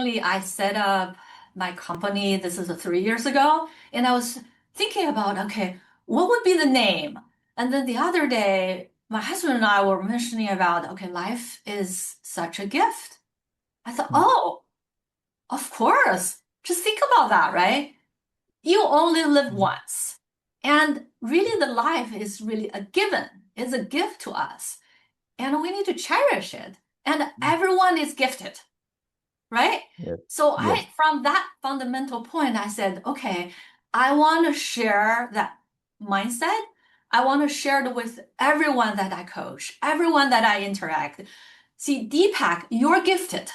recently I set up my company. This is 3 years ago, and I was thinking about, okay, what would be the name? And then the other day, my husband and I were mentioning about, okay, life is such a gift. I thought, oh, of course. Just think about that, right? You only live once. And really, the life is really a given. It's a gift to us. And we need to cherish it. And everyone is gifted, right? Yes, So yes. from that fundamental point, I said, okay, I want to share that mindset. I want to share it with everyone that I coach, everyone that I interact. See, Deepak, you're gifted.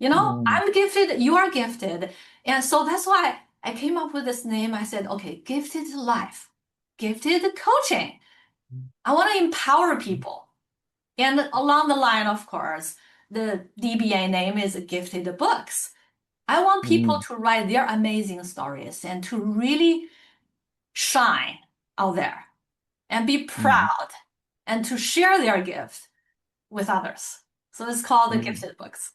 Mm, I'm gifted, you are gifted. And so that's why I came up with this name. I said, okay, gifted life, gifted coaching. I want to empower people. And along the line, of course, the DBA name is Gifted Books. I want people mm, to write their amazing stories and to really shine out there and be mm, proud and to share their gift with others. So it's called the mm. Gifted Books.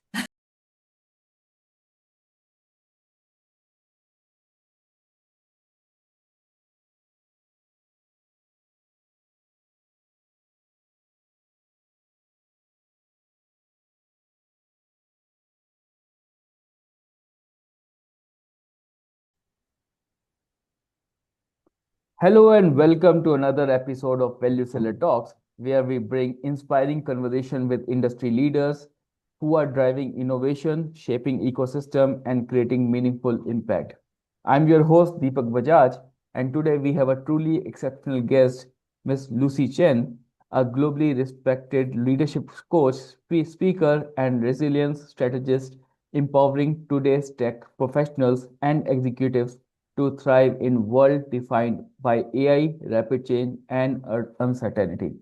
Hello and welcome to another episode of Value Seller Talks, where we bring inspiring conversation with industry leaders who are driving innovation, shaping ecosystem, and creating meaningful impact. I'm your host Deepak Bajaj, and today we have a truly exceptional guest, Ms. Lucy Chen, a globally respected leadership coach, speaker, and resilience strategist, empowering today's tech professionals and executives to thrive in world defined by AI, rapid change, and uncertainty.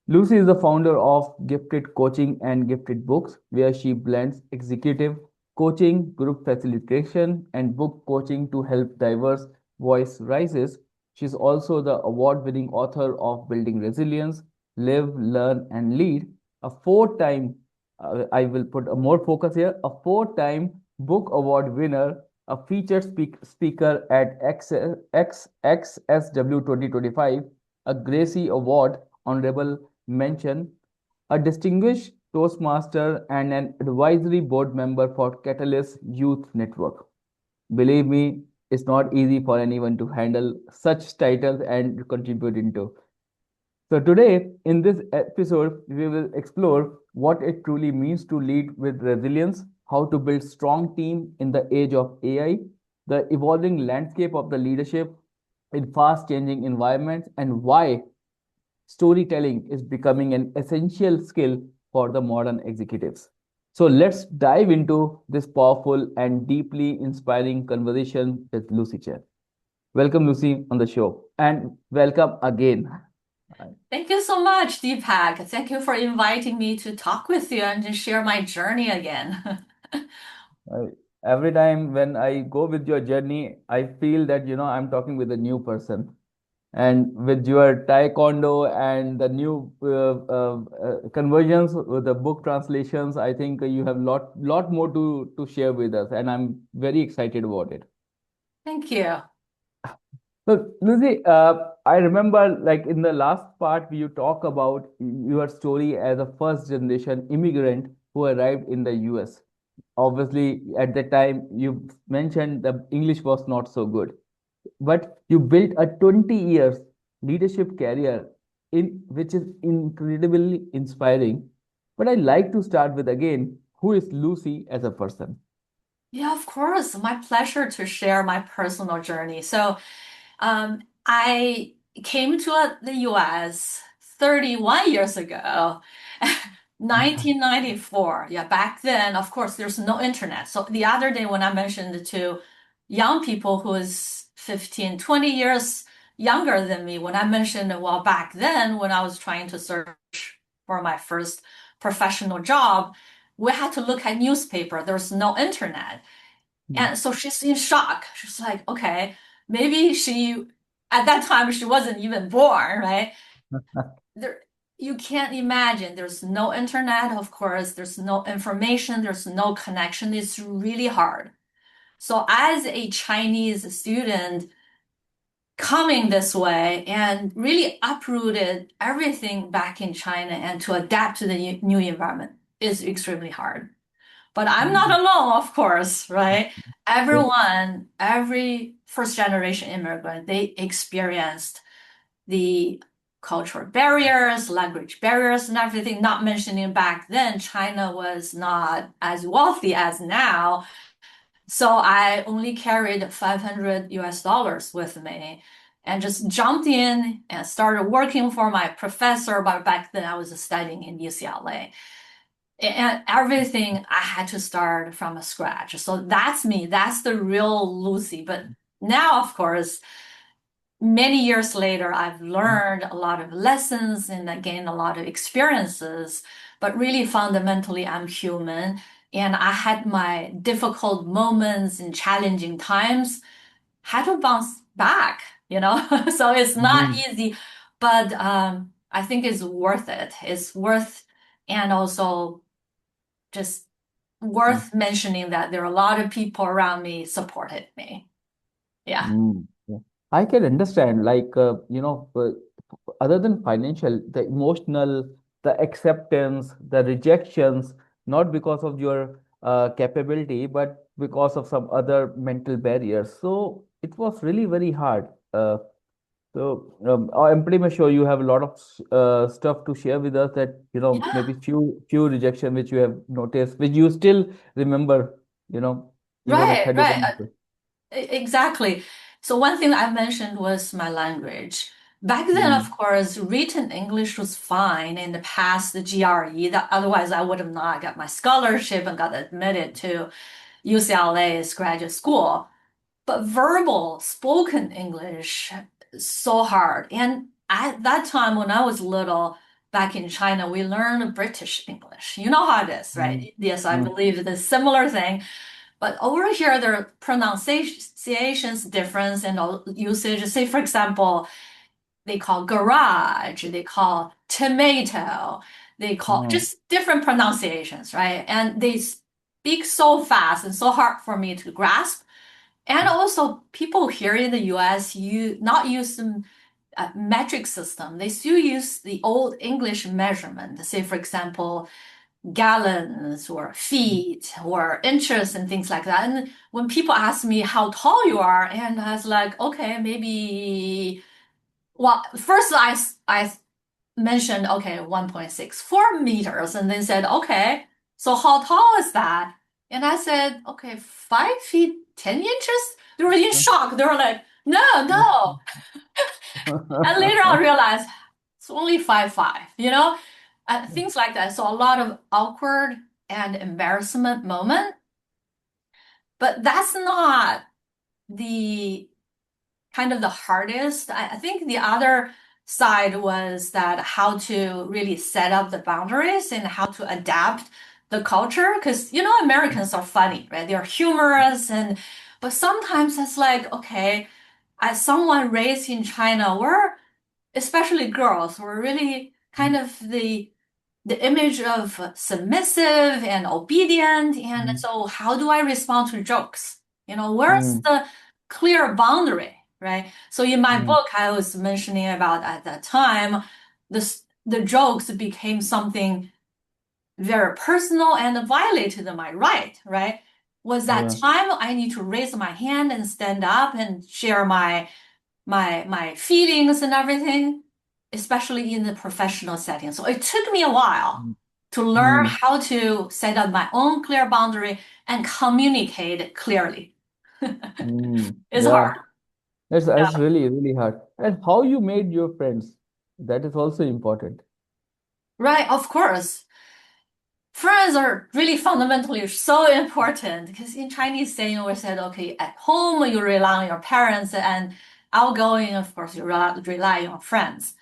Lucy is the founder of Gifted Coaching and Gifted Books, where she blends executive coaching, group facilitation, and book coaching to help diverse voice rises. She's also the award-winning author of Building Resilience, Live, Learn, and Lead, a four-time, I will put a more focus here, a four-time book award winner, a featured speaker at XSW 2025, a Gracie Award honorable mention, a distinguished Toastmaster, and an advisory board member for Catalyst Youth Network. Believe me, it's not easy for anyone to handle such titles and contribute into. So, today in this episode, we will explore what it truly means to lead with resilience, how to build strong team in the age of AI, the evolving landscape of the leadership in fast changing environments, and why storytelling is becoming an essential skill for the modern executives. So let's dive into this powerful and deeply inspiring conversation with Lucy Chen. Welcome, Lucy, on the show, and welcome again. Thank you so much, Deepak. Thank you for inviting me to talk with you and to share my journey again. I- every time when I go with your journey, I feel that I'm talking with a new person. And with your taekwondo and the new conversions with the book translations, I think you have lot more to share with us, and I'm very excited about it. Thank you. So, Lucy, I remember like in the last part, you talk about your story as a first generation immigrant who arrived in the US. Obviously, at that time, you mentioned the English was not so good, but you built a 20 years leadership career in which is incredibly inspiring. But I'd like to start with again, who is Lucy as a person? Yeah, of course. My pleasure to share my personal journey. I came to the US 31 years ago, 1994. Yeah, back then, of course, there's no internet. So the other day when I mentioned to young people who is 15, 20 years younger than me, when I mentioned, well, back then when I was trying to search for my first professional job, we had to look at newspaper. There's no internet. And so she's in shock. She's like, okay, maybe at that time, she wasn't even born, right? you can't imagine. There's no internet, of course, there's no information, there's no connection. It's really hard. So as a Chinese student coming this way and really uprooted everything back in China and to adapt to the new environment is extremely hard. But I'm not Mm. alone, of course, right? Yes. Everyone, every first generation immigrant, they experienced the cultural barriers, language barriers, and everything. Not mentioning back then, China was not as wealthy as now. So I only carried 500 US dollars with me and just jumped in and started working for my professor. But back then I was studying in UCLA. And everything I had to start from scratch. So that's me. That's the real Lucy. But now, of course, many years later, I've learned a lot of lessons and I gained a lot of experiences. But really, fundamentally, I'm human. And I had my difficult moments and challenging times, had to bounce back, you know? So it's not Mm. easy, but I think it's worth it. It's worth, and also just Mm. worth mentioning that there are a lot of people around me supported me. Yeah. Mm. Yeah. I can understand, like, other than financial, the emotional, the acceptance, the rejections, not because of your capability, but because of some other mental barriers. So it was really very hard. I'm pretty much sure you have a lot of stuff to share with us that, Yeah. maybe few rejection which you have noticed, which you still remember, even at Right, right. 31. Exactly. So one thing I mentioned was my language. Back then, of Mm. course, written English was fine in the past the GRE. That otherwise I would have not got my scholarship and got admitted to UCLA's graduate school. But verbal, spoken English is so hard. And at that time, when I was little, back in China, we learned British English. You know how it is, Mm. right? Yes, I Mm. believe it's a similar thing. But over here, there are pronunciations difference and usage. Say, for example, they call garage, they call tomato, they call Mm. just different pronunciations, right? And they speak so fast and so hard for me to grasp. And also, people here in the US you not use the metric system. They still use the old English measurement. Say, for example, gallons or feet or inches and things like that. And when people ask me how tall you are, and I was like, okay, maybe, well, first I mentioned, okay, 1.64 meters, and then said, okay, so how tall is that? And I said, okay, 5 feet, 10 inches? They were in shock. They were like, no, no. And later I realized it's only 5'5", things like that. So a lot of awkward and embarrassment moment, but that's not the kind of the hardest. I think the other side was that how to really set up the boundaries and how to adapt the culture. Because, Americans are funny, right? They're humorous but sometimes it's like, okay, as someone raised in China, especially girls, were really kind of the image of submissive and obedient. And so how do I respond to jokes? Where's Mm. the clear boundary, right? So in my Mm. book, I was mentioning about at that time, the jokes became something very personal and violated my right? Was that Yeah. time I need to raise my hand and stand up and share my feelings and everything, especially in the professional setting. So it took me a while Mm. to learn Mm. how to set up my own clear boundary and communicate clearly. Mm. It's Yeah. hard. That's really, really hard. And how you made your friends, that is also important. Right, of course. Friends are really fundamentally so important because in Chinese saying we said, okay, at home you rely on your parents and outgoing, of course, you rely on friends.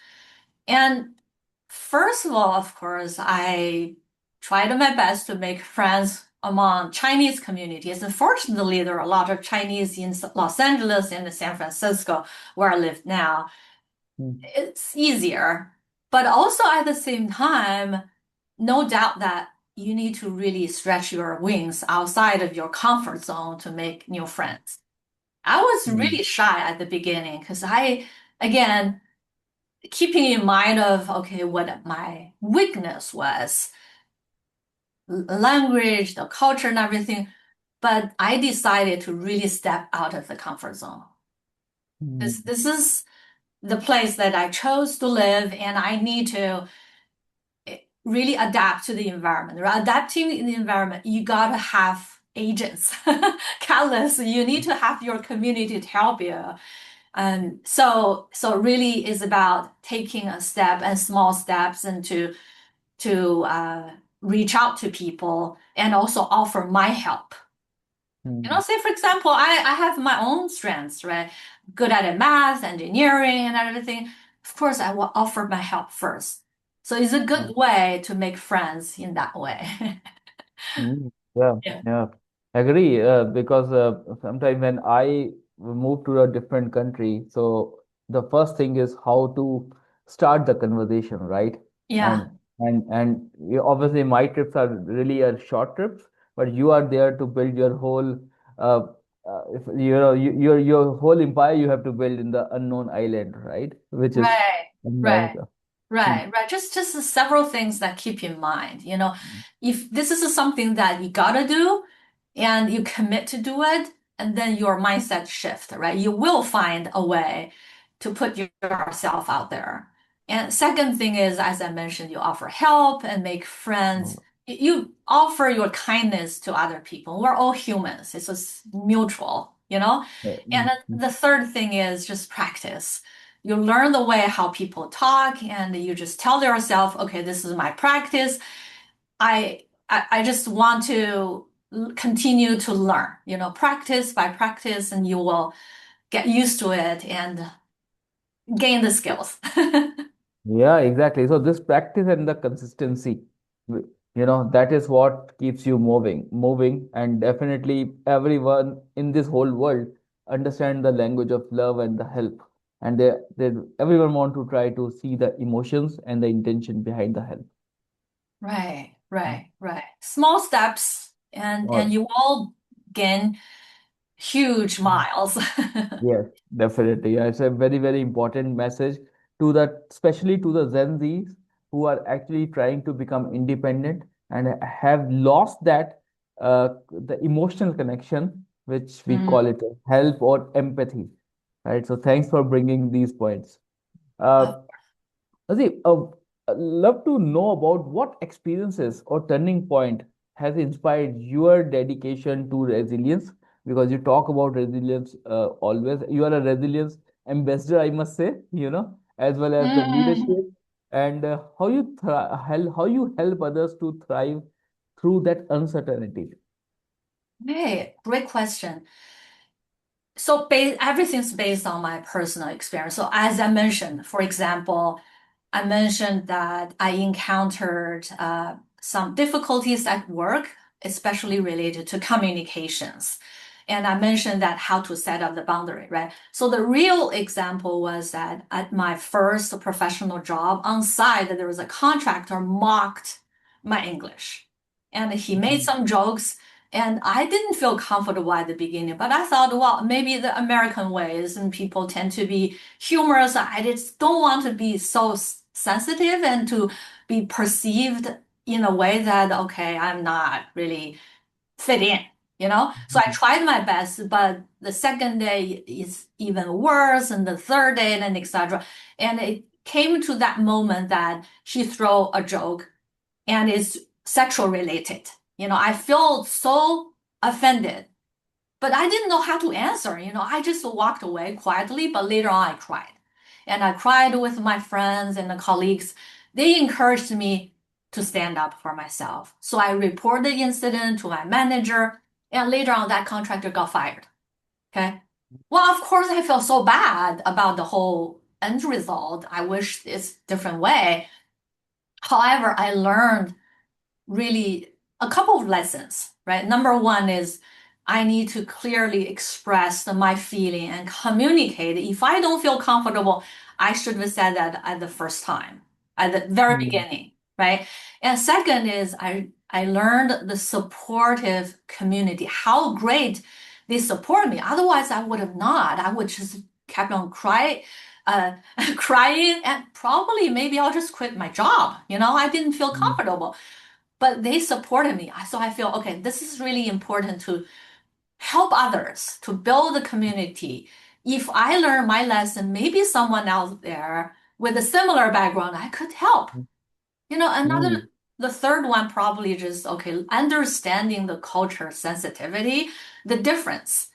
And first of all, of course, I tried my best to make friends among Chinese communities. And fortunately, there are a lot of Chinese in Los Angeles and San Francisco, where I live now. Mm. It's easier. but also at the same time, no doubt that you need to really stretch your wings outside of your comfort zone to make new friends. I was Mm, really shy at the beginning because again, keeping in mind of, okay, what my weakness was, language, the culture and everything. But I decided to really step out of the comfort zone. mm, This is the place that I chose to live, and I need to really adapt to the environment. Right? Adapting in the environment, you gotta have agents, catalysts. You need to have your community to help you. And so really is about taking a step and small steps and to reach out to people and also offer my help. mm. Say for example, I have my own strengths, right? Good at math, engineering, and everything. Of course, I will offer my help first. So it's a good way to make friends in that way. Mm, yeah, Yeah. yeah, agree. Because sometimes when I move to a different country, so the first thing is how to start the conversation, right? Yeah. And obviously my trips are really a short trips, but you are there to build your whole uh, if, your whole empire you have to build in the unknown island, right? Which is Right. Right. America. Right, right. Just several things that keep in mind. If this is something that you gotta do and you commit to do it, and then your mindset shift, right? You will find a way to put yourself out there. And second thing is, as I mentioned, you offer help and make friends. You offer your kindness to other people. We're all humans. It's just mutual. And then Mm. the third thing is just practice. You learn the way how people talk, and you just tell yourself, okay, this is my practice. I just want to continue to learn, practice by practice, and you will get used to it and gain the skills. Yeah, exactly. So this practice and the consistency, that is what keeps you moving. And definitely everyone in this whole world understand the language of love and the help. And everyone want to try to see the emotions and the intention behind the help. Right, right, right. Small steps, and Or you will gain huge miles. yes, definitely. Yeah, it's a very, very important message to that, especially to the Gen Zs who are actually trying to become independent and have lost that the emotional connection, which we Mm. call it help or empathy, right? So thanks for bringing these points. Uh, Uh, Azim, I'd love to know about what experiences or turning point has inspired your dedication to resilience. Because you talk about resilience always. You are a resilience ambassador, I must say, as well as the mm, leadership and how you help others to thrive through that uncertainty. Hey, great question. So everything's based on my personal experience. So as I mentioned, for example, I mentioned that I encountered some difficulties at work, especially related to communications. And I mentioned that how to set up the boundary, right? So the real example was that at my first professional job on site, there was a contractor mocked my English. And he made Mhm. some jokes, and I didn't feel comfortable at the beginning, but I thought, well, maybe the American ways and people tend to be humorous. I just don't want to be so sensitive and to be perceived in a way that, okay, I'm not really fit in. So I tried my best, but the second day is even worse, and the third day, and etc. And it came to that moment that she throw a joke and it's sexual related. I felt so offended, but I didn't know how to answer. I just walked away quietly, but later on I cried. And I cried with my friends and the colleagues. They encouraged me to stand up for myself. So I reported the incident to my manager, and later on that contractor got fired. Okay. Well, of course, I felt so bad about the whole end result. I wish it's different way. However, I learned really a couple of lessons, right? Number one is I need to clearly express my feeling and communicate. If I don't feel comfortable, I should have said that at the first time. at the very Mm. beginning, right? And second is I learned the supportive community, how great they support me. Otherwise, I would have not. I would just kept on uh, crying, and probably maybe I'll just quit my job. I didn't feel Mm. comfortable, but they supported me. So I feel, okay, this is really important to help others, to build a community. If I learn my lesson, maybe someone else there with a similar background, I could help. Mm. The third one probably just, okay, understanding the culture sensitivity, the difference.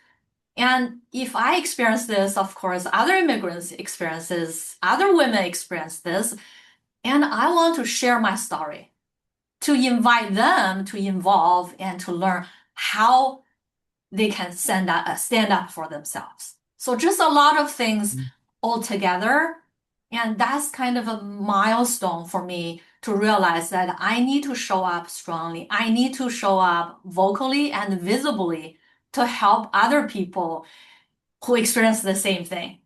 And if I experience this, of course, other immigrants experience this, other women experience this, and I want to share my story to invite them to involve and to learn how they can stand up for themselves. So just a lot of things Mm. all together. And that's kind of a milestone for me to realize that I need to show up strongly. I need to show up vocally and visibly to help other people who experience the same thing.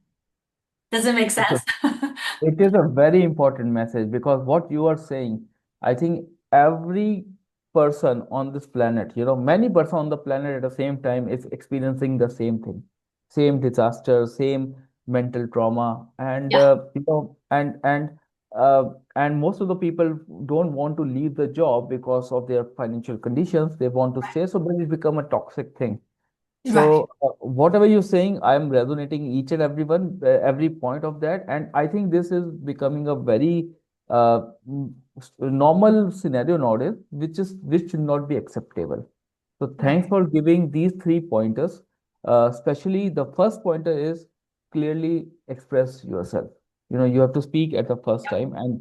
Does it make It's a sense? It is a very important message because what you are saying, I think every person on this planet, many person on the planet at the same time is experiencing the same thing, same disaster, same mental trauma, and Yeah, and most of the people don't want to leave the job because of their financial conditions. They want to stay, so then it become a toxic thing. right. So whatever you're saying, I'm resonating each and every point of that, and I think this is becoming a very normal scenario nowadays, which should not be acceptable. So Right. thanks for giving these 3 pointers. Especially the first pointer is clearly express yourself. You have to speak at the first Yeah. time, and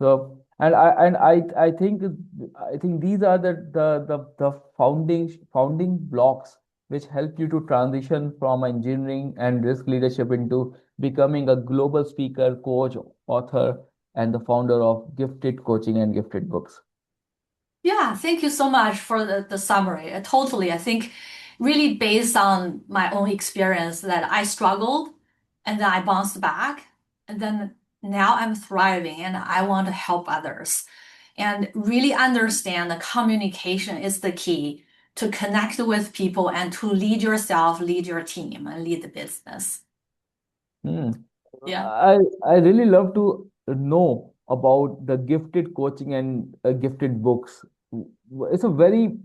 so, and I think these are the founding blocks which help you to transition from engineering and risk leadership into becoming a global speaker, coach, author, and the founder of Gifted Coaching and Gifted Books. Yeah, thank you so much for the summary. Totally. I think really based on my own experience that I struggled and then I bounced back and then now I'm thriving and I want to help others and really understand the communication is the key to connect with people and to lead yourself, lead your team, and lead the business. Hmm. Yeah. I really love to know about the gifted coaching and gifted books. It's a very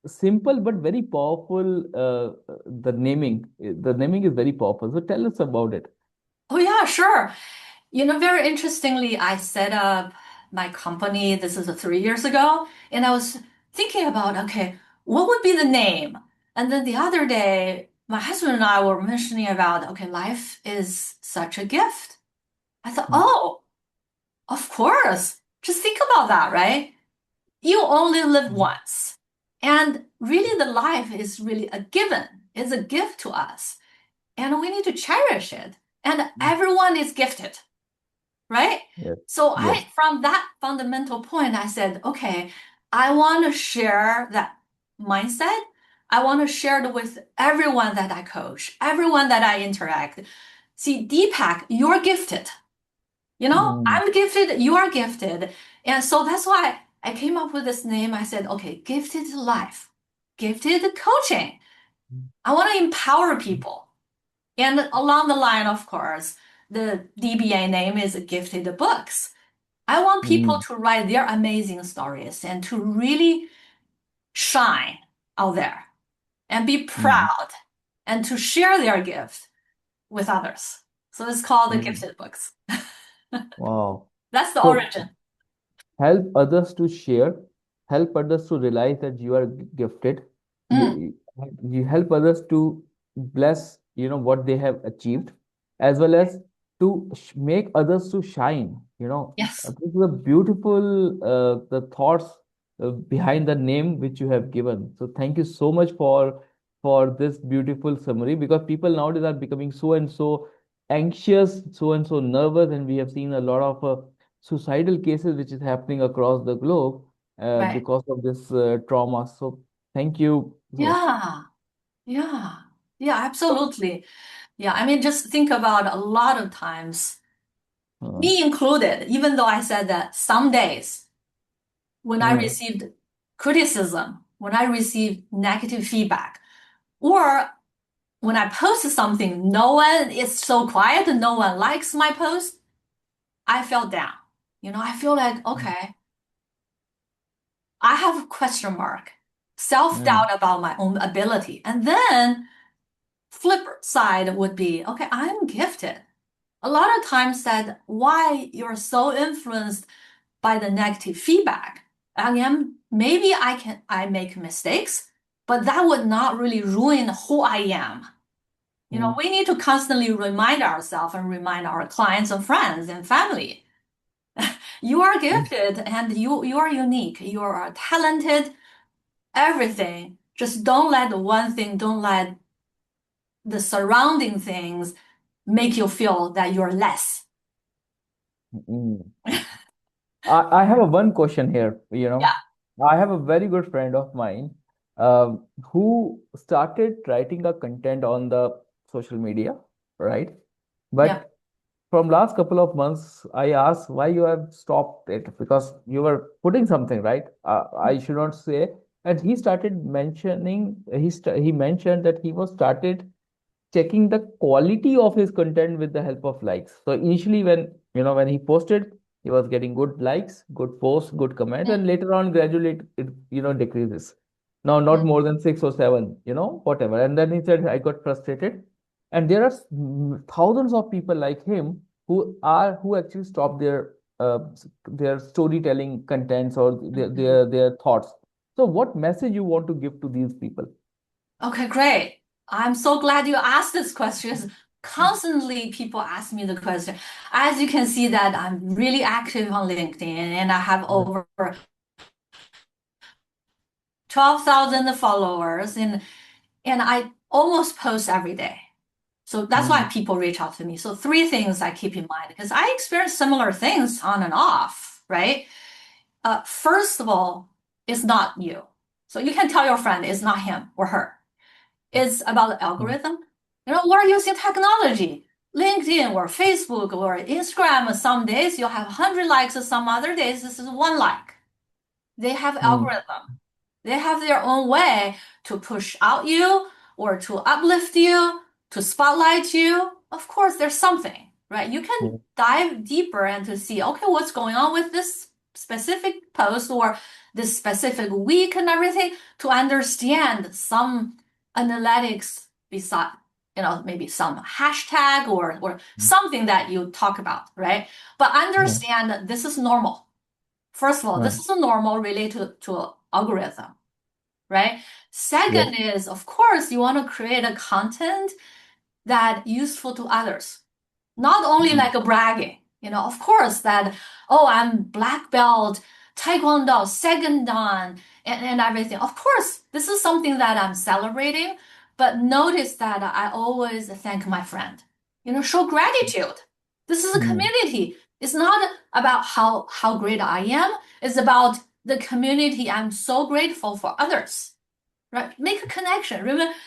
simple but very powerful. The naming is very powerful. So tell us about it. Oh, yeah, sure. Very interestingly, I set up my company. This is 3 years ago, and I was thinking about, okay, what would be the name? And then the other day, my husband and I were mentioning about, okay, life is such a gift. I thought, Mm. oh, of course. Just think about that, right? You only live Mm. once. And really, the life is really a given. It's a gift to us. And we need to cherish it. And Mm. everyone is gifted, right? Yes. So Yes. from that fundamental point, I said, okay, I want to share that mindset. I want to share it with everyone that I coach, everyone that I interact. See, Deepak, you're gifted. Mm. I'm gifted, you are gifted. And so that's why I came up with this name. I said, okay, gifted life, gifted coaching. I want to empower people. And along the line, of course, the DBA name is Gifted Books. I want people Mm. to write their amazing stories and to really shine out there and be Mm. proud and to share their gift with others. So it's called the Mm. Gifted Books. Wow. That's the So origin. help others to share, help others to realize that you are gifted. Mm, You help others to bless, what they have achieved, as well as to make others to shine. yes. This is a beautiful the thoughts behind the name which you have given. So thank you so much for this beautiful summary, because people nowadays are becoming so and so anxious, so and so nervous, and we have seen a lot of suicidal cases which is happening across the globe Right. because of this trauma. So thank you. So, Yeah. Yeah. Yeah, absolutely. Yeah. I mean, just think about a lot of times. Mm, me included, even though I said that some days when I mm, received criticism, when I received negative feedback, or when I post something, no one is so quiet, no one likes my post, I felt down. I feel like, okay, I have a question mark, mm, self-doubt about my own ability. And then flip side would be, okay, I'm gifted. A lot of times said why you're so influenced by the negative feedback. Again, maybe I make mistakes, but that would not really ruin who I am. mm, We need to constantly remind ourselves and remind our clients and friends and family. You are mm, gifted and you are unique. You are talented, everything. Just don't let the surrounding things make you feel that you're less. mm. I have a one question here. Yeah, I have a very good friend of mine who started writing a content on the social media, right? yeah. But from last couple of months, I asked why you have stopped it because you were putting something, right? I should not say. And he started mentioning, he mentioned that he was started checking the quality of his content with the help of likes. So initially, when he posted, he was getting good likes, good posts, good comments, Mm, and later on, gradually it decreases. Now, not mm. more than 6 or 7, whatever. And then he said, I got frustrated, and there are thousands of people like him who actually stop their storytelling contents or their thoughts. So, what message you want to give to these people? Okay, great. I'm so glad you asked this question. Constantly people ask me the question. As you can see that I'm really active on LinkedIn and I have over 12,000 followers and I almost post every day. So that's why Mm, people reach out to me. So three things I keep in mind because I experience similar things on and off, right? First of all, it's not you. So you can tell your friend it's not him or her. It's about the mm, algorithm. We're using technology. LinkedIn or Facebook or Instagram, some days you'll have 100 likes, some other days this is one like. They have mm, algorithm. They have their own way to push out you or to uplift you, to spotlight you. Of course, there's something, right? You can mm, dive deeper and to see, okay, what's going on with this specific post or this specific week and everything to understand some analytics beside, maybe some hashtag or something that you talk about, right? But mm, understand that this is normal. First of all, this mm. is a normal related to algorithm, right? Yes. Second is, of course, you want to create a content that useful to others. Not only Mm, like a bragging, of course that, oh, I'm black belt, Taekwondo, second dan, and everything. Of course, this is something that I'm celebrating, but notice that I always thank my friend. Show gratitude. This is a mm, community. It's not about how great I am. It's about the community. I'm so grateful for others. Right? Make a connection.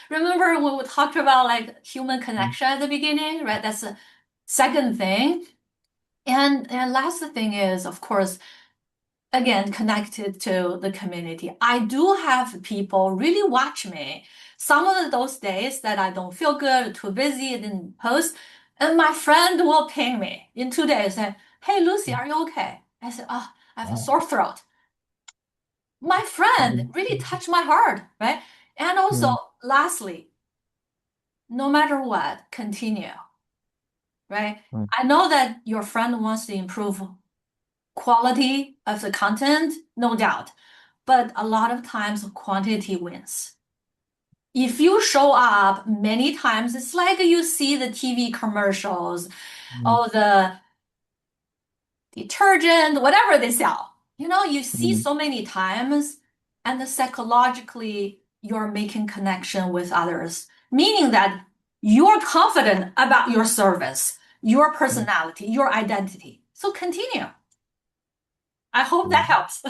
Remember when we talked about like human mm, connection at the beginning, right? That's a second thing. And last thing is, of course, again, connected to the community. I do have people really watch me. Some of those days that I don't feel good, too busy, didn't post, and my friend will ping me in 2 days say, "Hey Lucy, mm. are you okay?" I said, "Oh, I have a Ah, sore throat." My friend mm, really touched my heart, right? And also, mm, lastly, no matter what, continue, right? mm, I know that your friend wants to improve quality of the content, no doubt, but a lot of times quantity wins. If you show up many times, it's like you see the TV commercials, mm, oh, the detergent, whatever they sell. You see mm, so many times, and psychologically, you're making connection with others, meaning that you're confident about your service, your mm, personality, your identity. So continue. I hope that mm. helps.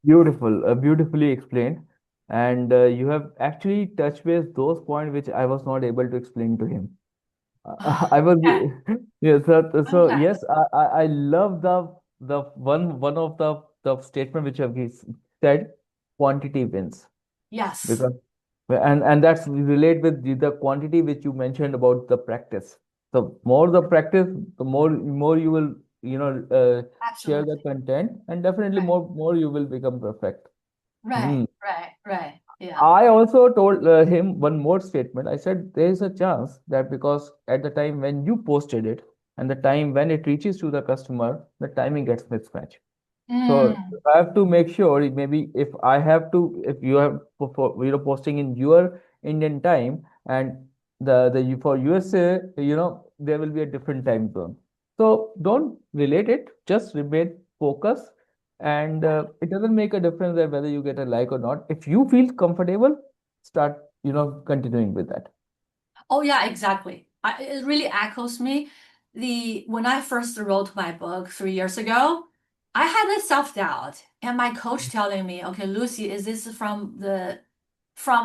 Beautiful, beautifully explained. And you have actually touched base those points which I was not able to explain to him. I was Okay. yeah, so Okay. yes, I love the one of the statement which you have said, quantity wins. Yes. Because and that's relate with the quantity which you mentioned about the practice. So more the practice, the more you will share the Absolutely. content, and definitely Right. more you will become perfect. Right. Hmm. Right. Right. Yeah. I also told him one more statement. I said there is a chance that because at the time when you posted it and the time when it reaches to the customer, the timing gets mismatched. So Mm. I have to make sure maybe if I have to, if you have posting in your Indian time and for USA, there will be a different time zone. So don't relate it, just remain focused, and it doesn't make a difference that whether you get a like or not. If you feel comfortable, start continuing with that. Oh yeah, exactly. It really echoes me. When I first wrote my book 3 years ago, I had a self-doubt, and my coach telling me, "Okay, Lucy, is this from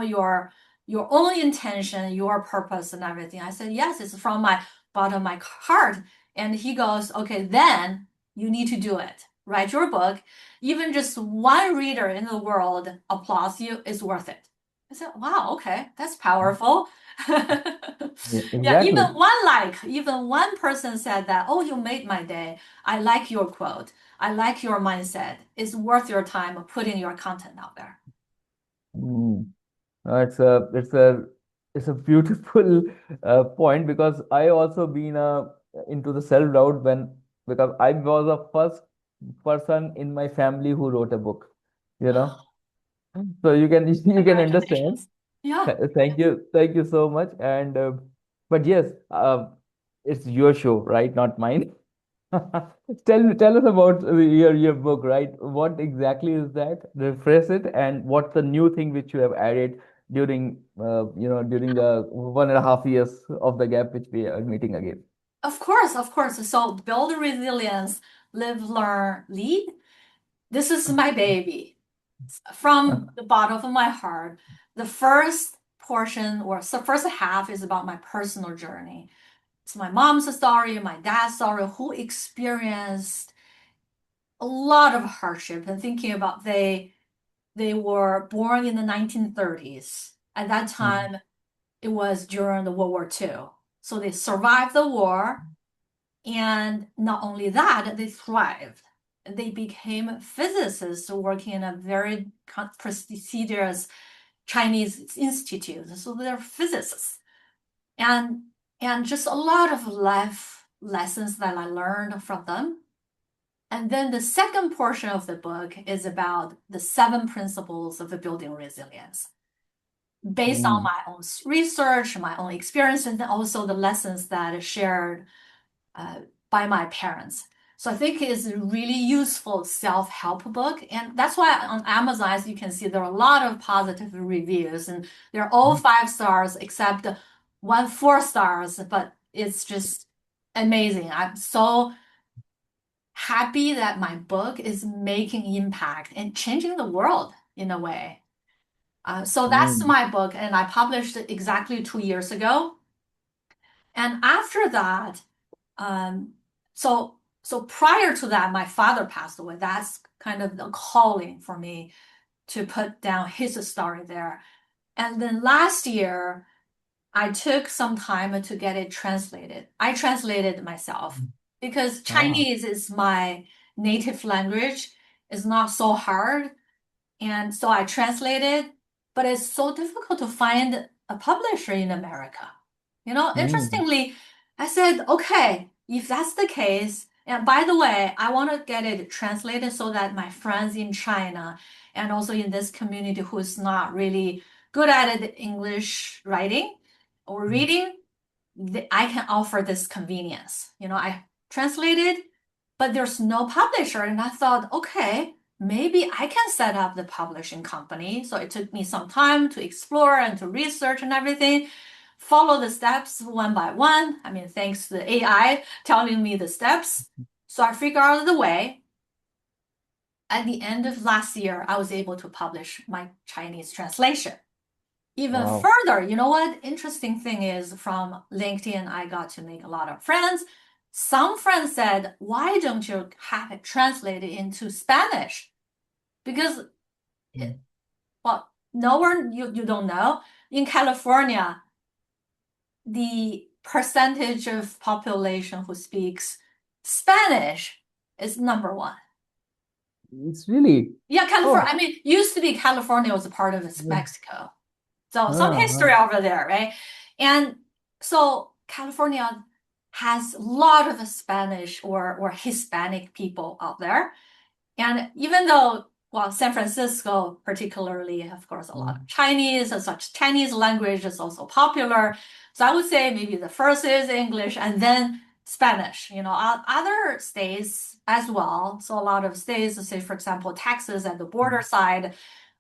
your own intention, your purpose, and everything?" I said, "Yes, it's from my bottom of my heart." And he goes, "Okay, then you need to do it. Write your book. Even just one reader in the world applauds you, it's worth it." I said, "Wow, okay, that's powerful." Yeah, Yeah, exactly. even one person said that, "Oh, you made my day. I like your quote. I like your mindset. It's worth your time of putting your content out there." Mm. It's a beautiful point because I also been into the self-doubt because I was the first person in my family who wrote a book, you know. So you can you can understand. Congratulations. Yeah. Thank you so much. And but yes, it's your show, right? Not mine. Tell us about your book, right? What exactly is that? Refresh it, and what's the new thing which you have added during the 1.5 years of the gap which we are meeting again. Of course, of course. So build resilience, live, learn, lead. This is my baby. From the bottom of my heart, the first portion or the first half is about my personal journey. It's my mom's story, my dad's story, who experienced a lot of hardship and thinking about they were born in the 1930s. At that Mm, time, it was during the World War II. So they survived the war, and not only that, they thrived. They became physicists working in a very prestigious Chinese institute. So they're physicists. And and just a lot of life lessons that I learned from them. And then the second portion of the book is about the 7 principles of building resilience based on mm, my own research, my own experience, and then also the lessons that are shared uh, by my parents. So I think it's a really useful self-help book. And that's why on Amazon, as you can see, there are a lot of positive reviews, and they're all 5 stars except one 4 stars, but it's just amazing. I'm so happy that my book is making impact and changing the world in a way. So that's mm, my book, and I published it exactly 2 years ago. And after that, um, so prior to that, my father passed away. That's kind of the calling for me to put down his story there. And then last year, I took some time to get it translated. I translated myself mm. because Ah, Chinese is my native language. It's not so hard. And so I translated, but it's so difficult to find a publisher in America. mm, Interestingly, I said, okay, if that's the case, and by the way, I want to get it translated so that my friends in China and also in this community who's not really good at it, English writing or reading, I can offer this convenience. I translated, but there's no publisher. And I thought, okay, maybe I can set up the publishing company. So it took me some time to explore and to research and everything, follow the steps one by one. I mean, thanks to the AI telling me the steps. So I figured out the way. At the end of last year, I was able to publish my Chinese translation. even Wow. further, you know what? Interesting thing is from LinkedIn, I got to make a lot of friends. Some friends said, why don't you have it translated into Spanish? Because, Mm. well, nowhere you don't know. In California, the percentage of population who speaks Spanish is number one. It's really. Yeah, California. Oh. I mean, used to be California was a part of Yeah. Mexico. So some history Uh-huh. over there, right? And so California has a lot of Spanish or Hispanic people out there. And even though, well, San Francisco particularly, of course, a lot of Mm. Chinese, and such Chinese language is also popular. So I would say maybe the first is English and then Spanish. Other states as well. So a lot of states, say for example, Texas at the border side,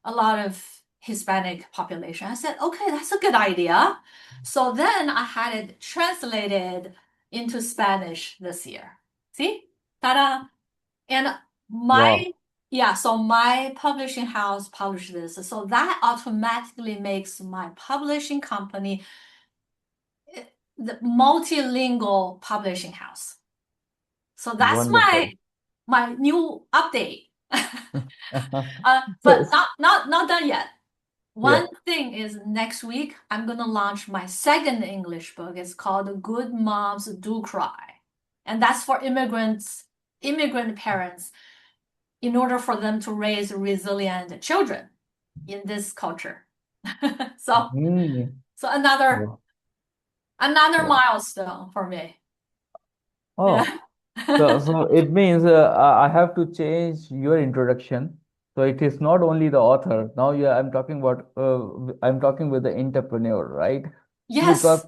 a lot of Hispanic population. I said, okay, that's a good idea. So then I had it translated into Spanish this year. See? Ta-da! And Wow. my, yeah, so my publishing house published this. So that automatically makes my publishing company the multilingual publishing house. So that's Wonderful. my new update. So, But not done yet. yeah. One thing is next week I'm gonna launch my second English book. It's called Good Moms Do Cry. And that's for immigrant parents in order for them to raise resilient children in this culture. So Mm. so another Wow. milestone for me. Oh. Yeah. So it means I have to change your introduction. So it is not only the author. Now, yeah, I'm talking with the entrepreneur, right? Because Yes.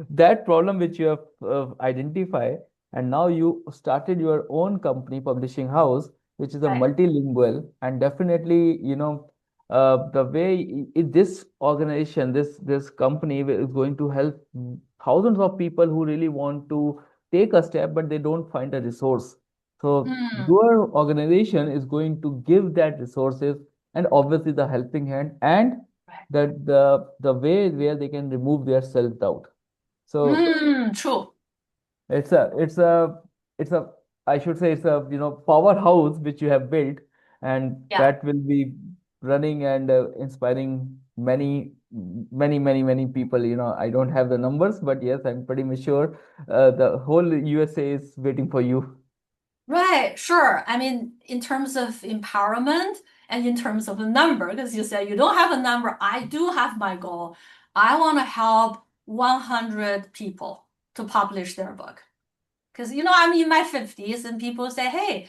that problem which you have identified, and now you started your own company, publishing house, which is a Right. multilingual, and definitely, the way this organization, this company is going to help thousands of people who really want to take a step, but they don't find a resource. So Mm. your organization is going to give that resources and obviously the helping hand and Right. that the way where they can remove their self-doubt. So True. it's a I should say it's a powerhouse which you have built, and Yeah. that will be running and inspiring many people. I don't have the numbers, but yes, I'm pretty much sure the whole USA is waiting for you. Right, sure. I mean, in terms of empowerment and in terms of a number, because you said you don't have a number, I do have my goal. I want to help 100 people to publish their book. Because, I'm in my 50s and people say, hey,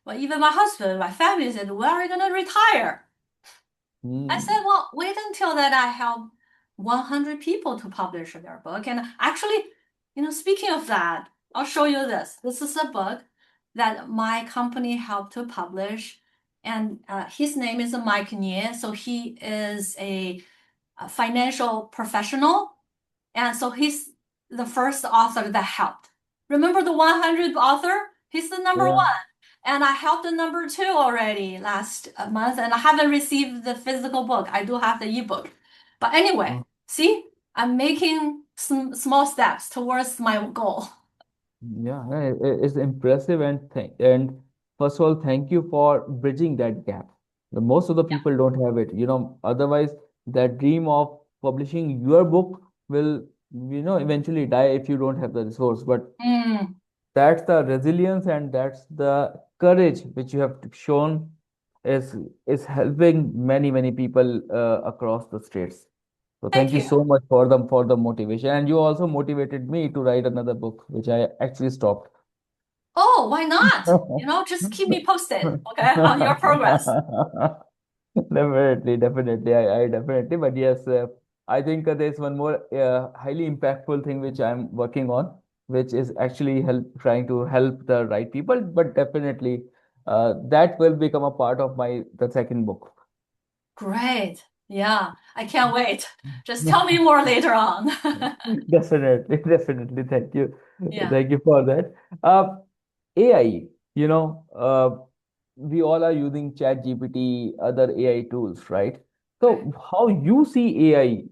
well, even my husband, my family said, when are you going to retire? I Hmm. said, well, wait until that I help 100 people to publish their book. And actually, speaking of that, I'll show you this. This is a book that my company helped to publish. And his name is Mike Nie. So he is a financial professional and so he's the first author that helped. Remember the 100th author? He's the number Yeah. one. And I helped the number two already last month, and I haven't received the physical book. I do have the ebook. But anyway, see, I'm making some small steps towards my goal. Yeah, it's impressive, and first of all, thank you for bridging that gap. Most of the Yeah. people don't have it. Otherwise, that dream of publishing your book will, eventually die if you don't have the resource. But Mm, that's the resilience and that's the courage which you have shown is is helping many people across the states. So thank thank you you. so much for the motivation, and you also motivated me to write another book, which I actually stopped. Oh, why not? Just keep me posted, okay, on your progress. Definitely, I definitely. But yes, I think there's one more highly impactful thing which I'm working on, which is actually trying to help the right people. But definitely, that will become a part of the second book. Great. Yeah, I can't wait. Just tell me more later on. Definitely, definitely. Yeah. Thank you for that. Uh, AI, you know, we all are using Chat GPT, other AI tools, right? right. So how you see AI,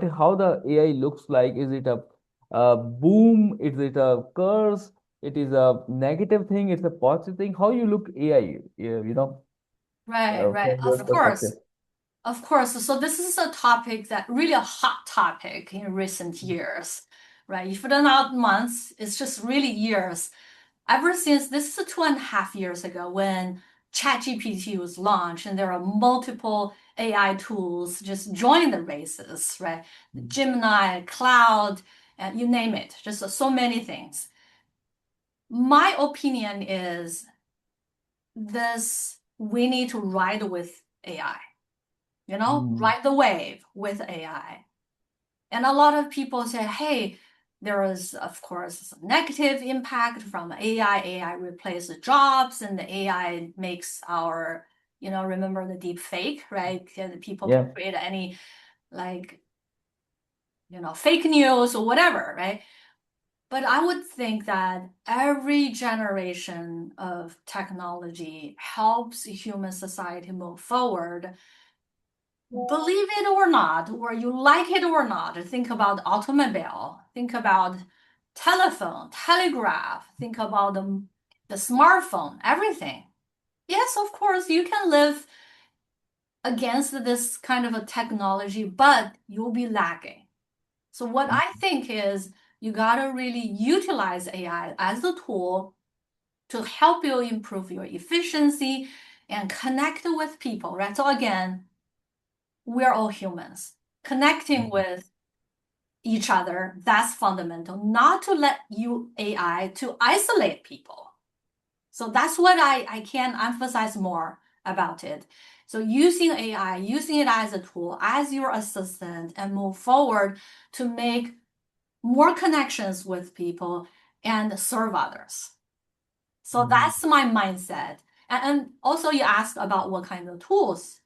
how the AI looks like? Is it a boom? Is it a curse? It is a negative thing? It's a positive thing? How you look AI, Right, right. from your perspective? Of course. So this is a topic that really a hot topic in recent years, right? If it's not months, it's just really years. Ever since this is 2.5 years ago when ChatGPT was launched, and there are multiple AI tools just join the races, right? Mm. Gemini, Cloud, and you name it, just so many things. My opinion is this we need to ride with AI, Mm. ride the wave with AI. And a lot of people say, hey, there is, of course, a negative impact from AI. AI replaces jobs, and the AI makes our, remember the deep fake, right? And people can Yeah. create any, like, fake news or whatever, right? But I would think that every generation of technology helps human society move forward. Believe it or not, or you like it or not, think about automobile, think about telephone, telegraph, think about the smartphone, everything. Yes, of course, you can live against this kind of a technology, but you'll be lagging. So what Mm. I think is you gotta really utilize AI as a tool to help you improve your efficiency and connect with people, right? So again, we're all humans. Connecting Mm. with each other, that's fundamental. Not to let you AI to isolate people. So that's what I can emphasize more about it. So using AI, using it as a tool, as your assistant, and move forward to make more connections with people and serve others. So Mm. that's my mindset. And also you asked about what kind of tools.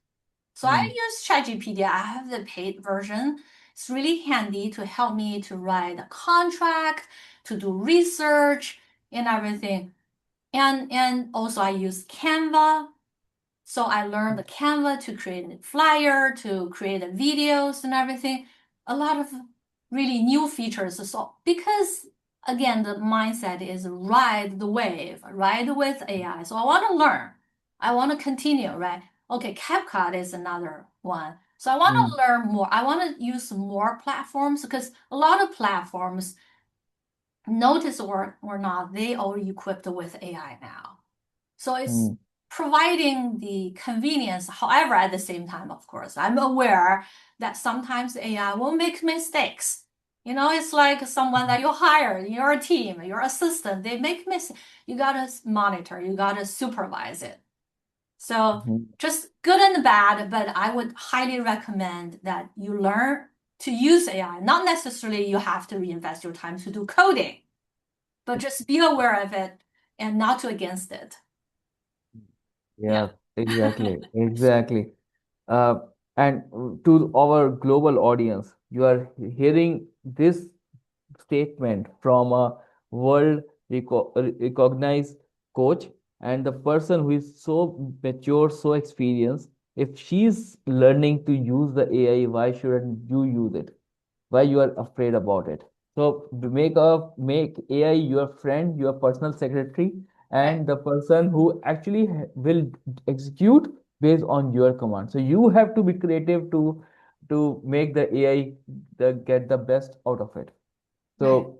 So I Mm. use ChatGPT. I have the paid version. It's really handy to help me to write a contract, to do research and everything. And also I use Canva. So I learned the Canva to create a flyer, to create the videos and everything. A lot of really new features. So because again, the mindset is ride the wave, ride with AI. So I want to learn. I want to continue, right? Okay, CapCut is another one. So I want Mm. to learn more. I want to use more platforms because a lot of platforms, notice or not, they are equipped with AI now. So it's Mm. providing the convenience. However, at the same time, of course, I'm aware that sometimes AI will make mistakes. It's like someone that you hire in your team, your assistant, they make mistakes. You gotta monitor, you gotta supervise it. So Mm. just good and bad, but I would highly recommend that you learn to use AI. Not necessarily you have to reinvest your time to do coding, but just be aware of it and not to against it. Yeah. Yeah, exactly, exactly. Uh, and to our global audience, you are hearing this statement from a recognized coach and the person who is so mature, so experienced. If she's learning to use the AI, why shouldn't you use it? Why you are afraid about it? So make AI your friend, your personal secretary, Right. and the person who actually will execute based on your command. So you have to be creative to make the AI get the best out of it. Right. So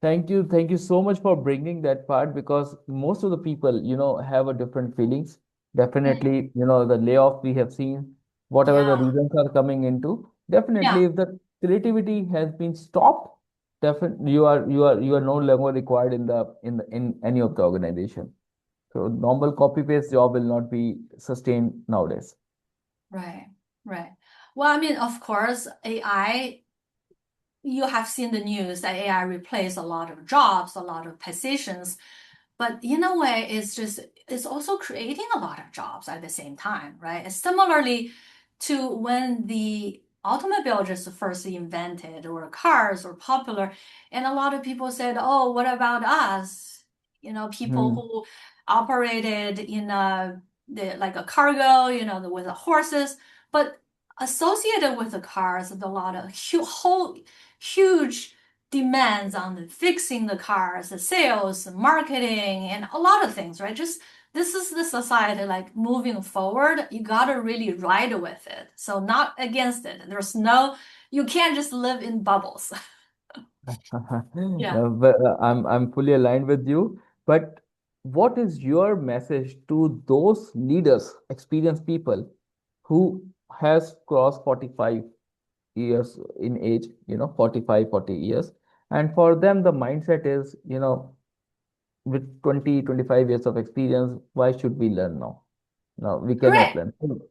thank you so much for bringing that part because most of the people, have a different feelings. Mm. Definitely, the layoff we have seen, whatever the Yeah. reasons are coming into, definitely Yeah. if the creativity has been stopped, definitely you are no longer required in any of the organization. So normal copy paste job will not be sustained nowadays. Right. Right. Well, I mean, of course, AI, you have seen the news that AI replaced a lot of jobs, a lot of positions. But in a way, it's also creating a lot of jobs at the same time, right? Similarly to when the automobile just first invented or cars were popular, and a lot of people said, "Oh, what about us?" People Hmm. who operated in like a cargo, with the horses. But associated with the cars, there's a lot of huge demands on the fixing the cars, the sales, marketing, and a lot of things, right? Just this is the society like moving forward. You gotta really ride with it. So not against it. You can't just live in bubbles. Yeah. I'm fully aligned with you. But what is your message to those leaders, experienced people who has crossed 45 years in age, 45, 40 years, and for them the mindset is, with 20, 25 years of experience, why should we learn now? No, we cannot Great. learn.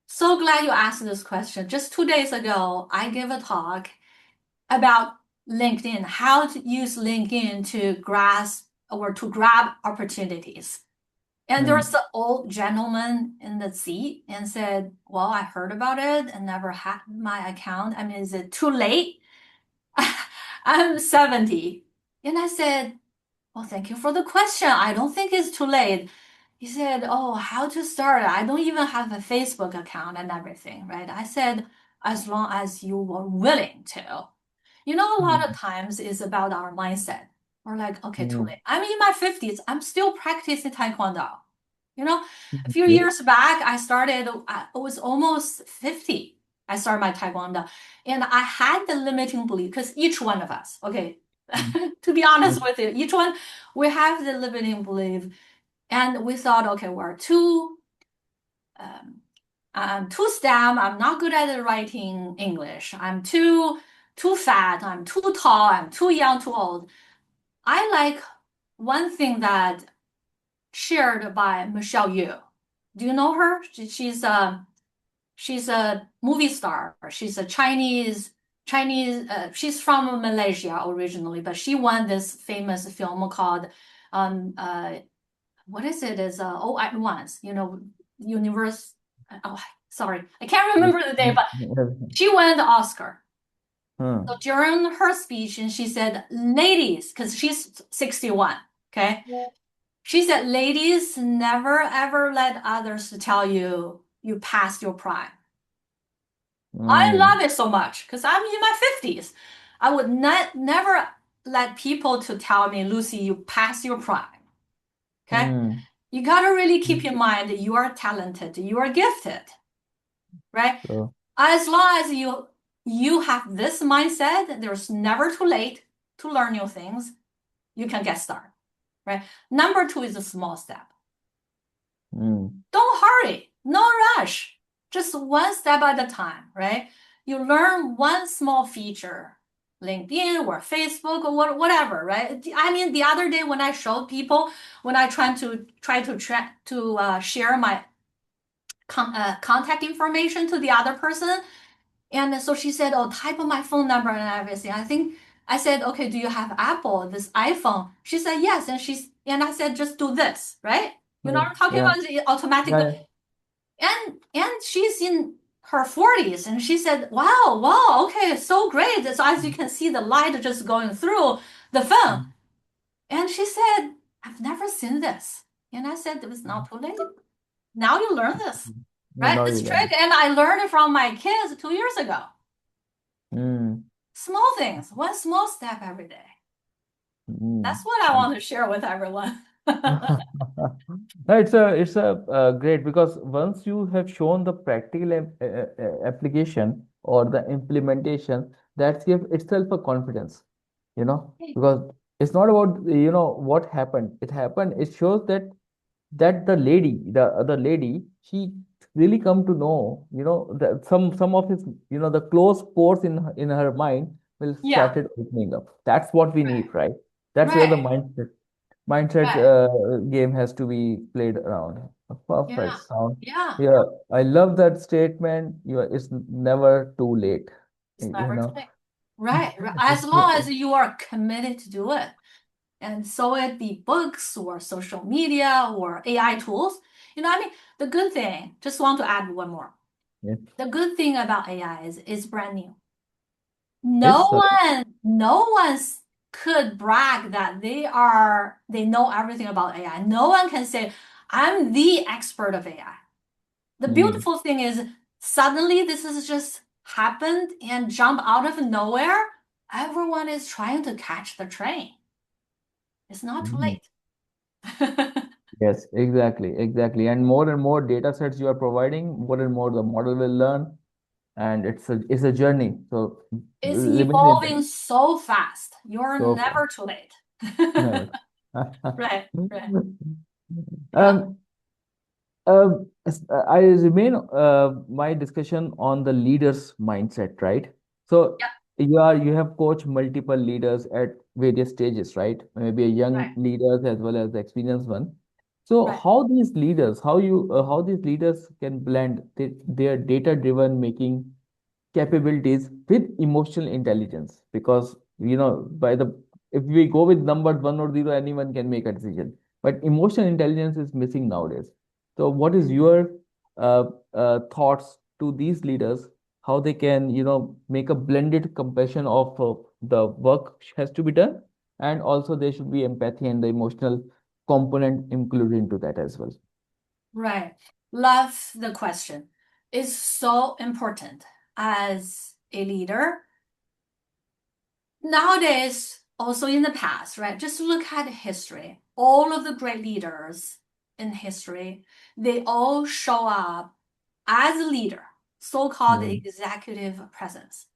So glad you asked this question. Just 2 days ago, I gave a talk about LinkedIn, how to use LinkedIn to grasp or to grab opportunities. And there was Hmm. the old gentleman in the seat and said, well, I heard about it and never had my account. I mean, is it too late? I'm 70. And I said, well, thank you for the question. I don't think it's too late. He said, oh, how to start? I don't even have a Facebook account and everything, right? I said, as long as you were willing to. A lot of Hmm. times it's about our mindset. We're like, okay, too Hmm. late. I'm in my 50s. I'm still practicing Taekwondo. A few Okay. years back, I was almost 50. I started my Taekwondo. And I had the limiting belief because each one of us, okay, Hmm. to be honest Hmm. with you, each one, we have the limiting belief. And we thought, okay, um, I'm too STEM. I'm not good at writing English. I'm too fat. I'm too tall. I'm too young, too old. I like one thing that shared by Michelle Yu. Do you know her? She's a movie star. She's a Chinese. She's from Malaysia originally, but she won this famous film called um, uh, what is it? Is All at Once. Universe. Oh, sorry, I can't remember the name, but she won the Oscar. So Hmm. during her speech, and she said, "Ladies," because she's 61. Okay, she said, "Ladies, never ever let others tell you passed your prime." I Hmm. love it so much because I'm in my 50s. I would not never let people to tell me, Lucy, you passed your prime. Okay? Hmm. You gotta really keep Hmm. in mind that you are talented, you are gifted, right? So, As long as you have this mindset, there's never too late to learn new things, you can get started, right? Number two is a small step. hmm. Don't hurry, no rush. Just one step at a time, right? You learn one small feature, LinkedIn or Facebook or whatever, right? I mean, the other day when I showed people, when I try to share my contact information to the other person, and so she said, "Oh, type in my phone number and everything." I said, "Okay, do you have Apple, this iPhone?" She said, "Yes," and I said, "Just do this, right?" You know Hmm. what I'm talking Yeah. about? It automatically, Yeah. and she's in her 40s, and she said, "Wow, wow, okay, so great." So as you can see, the light just going through the phone, Hmm. and she said, "I've never seen this," and I said, "It was not too late. Now you learn this." Yeah, Right? now you This learn. trick, and I learned it from my kids 2 years ago. Hmm. Small things, one small step every day. That's Hmm. what I want to share with everyone. No, it's a great because once you have shown the practical application or the implementation, that gives itself a confidence, because it's not about what happened. It happened. It shows that the other lady, she really come to know, that some of his, the closed ports in her mind will Yeah, started opening up. That's what we need, right? That's where the right, mindset right. game has to be played around. Perfect Yeah, sound. yeah. Yeah, I love that statement. It's never too late. It's You never too know. late. Right, right. As long as you are committed to do it. And so it be books or social media or AI tools. I mean, the good thing, just want to add one more. Yeah. The good thing about AI is it's brand new. It's No one could brag that they know everything about AI. No one can say, I'm the expert of AI. The mm, beautiful thing is Suddenly this has just happened and jump out of nowhere. Everyone is trying to catch the train. It's not too Mhm. late. Yes, exactly. And more data sets you are providing, more and more the model will learn, and it's a journey. So It's remain in evolving so fast. You're so far. never too late. Never. Right, right. Yeah, Um, I remain my discussion on the leader's mindset, right? So yeah, you have coached multiple leaders at various stages, right? Maybe a young right, leaders as well as the experienced one. So right. how these leaders can blend their data-driven making capabilities with emotional intelligence, because by the if we go with numbers 1 or 0, anyone can make a decision, but emotional intelligence is missing nowadays. So what is your uh, thoughts to these leaders, how they can make a blended compassion of the work has to be done, and also there should be empathy and the emotional component included into that as well. Right. Love the question. It's so important as a leader. Nowadays, also in the past, right? Just look at history. All of the great leaders in history, they all show up as a leader, so-called Mm, executive presence.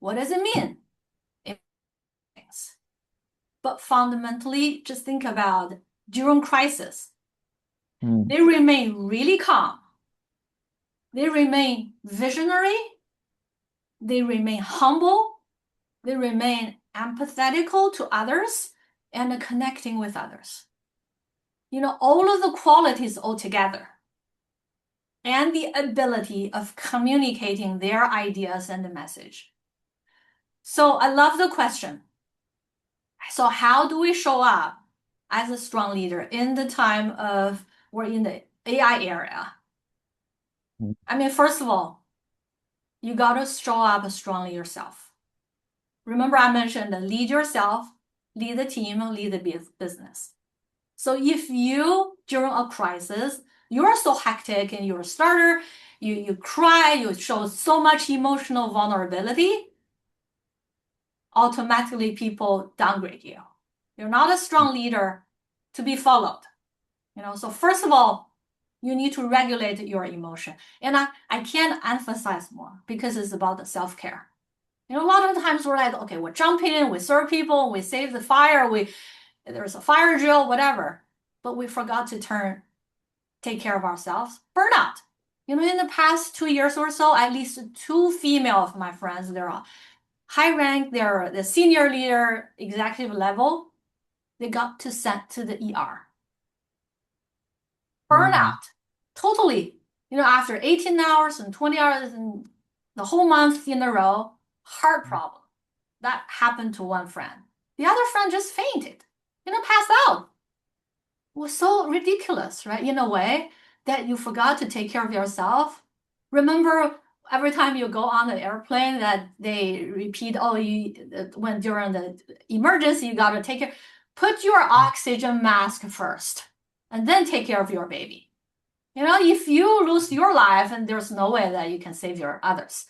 What does it mean? It means. But fundamentally, just think about during crisis, mm, they remain really calm. They remain visionary. They remain humble. They remain empathetical to others and connecting with others. All of the qualities all together and the ability of communicating their ideas and the message. So I love the question. So how do we show up as a strong leader in the time of we're in the AI era? mm, I mean, first of all, you got to show up strongly yourself. Remember, I mentioned lead yourself, lead the team, lead the business. So if you, during a crisis, you're so hectic and you're a starter, you cry, you show so much emotional vulnerability, automatically people downgrade you. You're not a strong leader to be followed. So first of all, you need to regulate your emotion. And I can't emphasize more because it's about the self-care. A lot of times we're like, okay, we're jumping, we serve people, we save the fire, there's a fire drill, whatever. But we forgot to take care of ourselves. Burnout. In the past 2 years or so, at least two female of my friends, they're high rank, they're the senior leader, executive level, they got to sent to the ER. mm, Burnout. Totally. After 18 hours and 20 hours and the whole month in a row, heart problem. That happened to one friend. The other friend just fainted, passed out. It was so ridiculous, right? In a way that you forgot to take care of yourself. Remember, every time you go on the airplane that they repeat, oh, when during the emergency, you got to take care. Put your oxygen mask first and then take care of your baby. If you lose your life, and there's no way that you can save your others.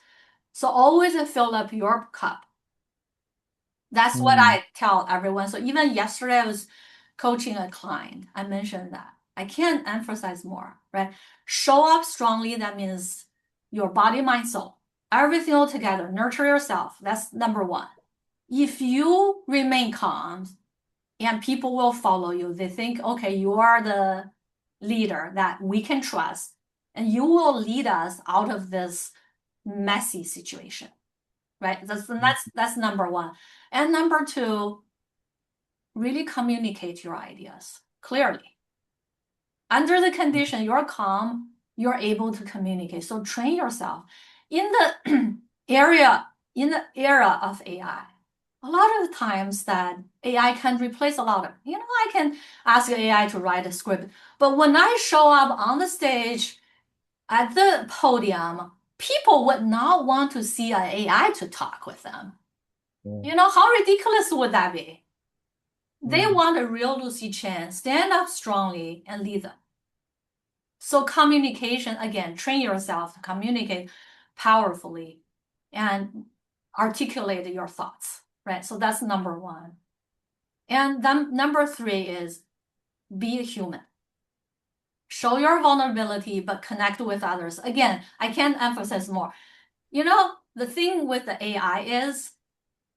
So always fill up your cup. That's what mm, I tell everyone. So even yesterday, I was coaching a client. I mentioned that. I can't emphasize more, right? Show up strongly. That means your body, mind, soul, everything all together. Nurture yourself. That's number one. If you remain calm and people will follow you, they think, okay, you are the leader that we can trust, and you will lead us out of this messy situation, right? mm, That's number one. And number two, really communicate your ideas clearly. Under the condition you're calm, you're able to communicate. So train yourself. In the area, in the era of AI, a lot of times that AI can replace a lot of, I can ask AI to write a script. But when I show up on the stage at the podium, people would not want to see an AI to talk with them. yeah, How ridiculous would that be? They mm, want a real Lucy Chen stand up strongly and lead them. So communication, again, train yourself to communicate powerfully and articulate your thoughts, right? So that's number one. And then number three is be a human. Show your vulnerability, but connect with others. Again, I can't emphasize more. The thing with the AI is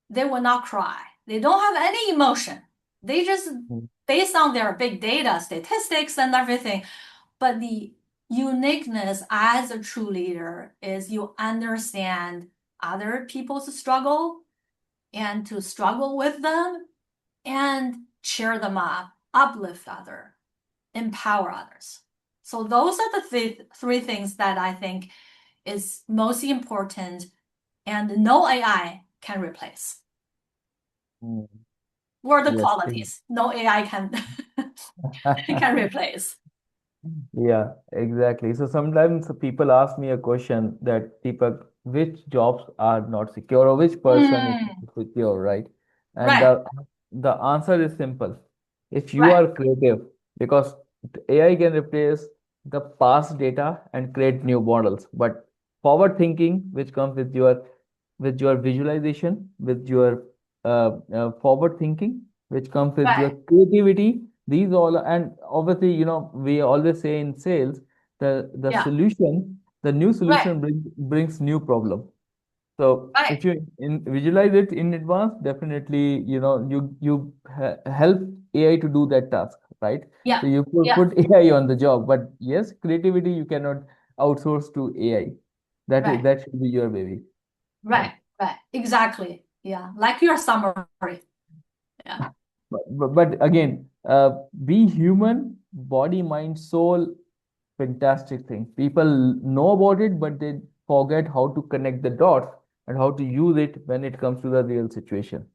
they will not cry. They don't have any emotion. They just, Mm. based on their big data, statistics, and everything. But the uniqueness as a true leader is you understand other people's struggle and to struggle with them and cheer them up, uplift others, empower others. So those are the three things that I think is most important and no AI can replace. Mm. Or the Yes. qualities no AI can can replace. Yeah, exactly. So sometimes people ask me a question that Deepak, which jobs are not secure or which person is Mm, secure, right? And right, the answer is simple. If you right, are creative, because AI can replace the past data and create new models, but forward thinking, which comes with your visualization, with your forward thinking, which comes with your right, creativity. These all, and obviously, we always say in sales, yeah, the new right, solution brings new problem. So right, if you visualize it in advance, definitely, you help AI to do that task, right? yeah, So you yeah, put AI on the job, but yes, creativity you cannot outsource to AI. right, That should be your baby. Yeah. right, right, exactly. Yeah, like your summary. Yeah, But again, be human, body, mind, soul, fantastic thing. People know about it, but they forget how to connect the dots and how to use it when it comes to the real situation.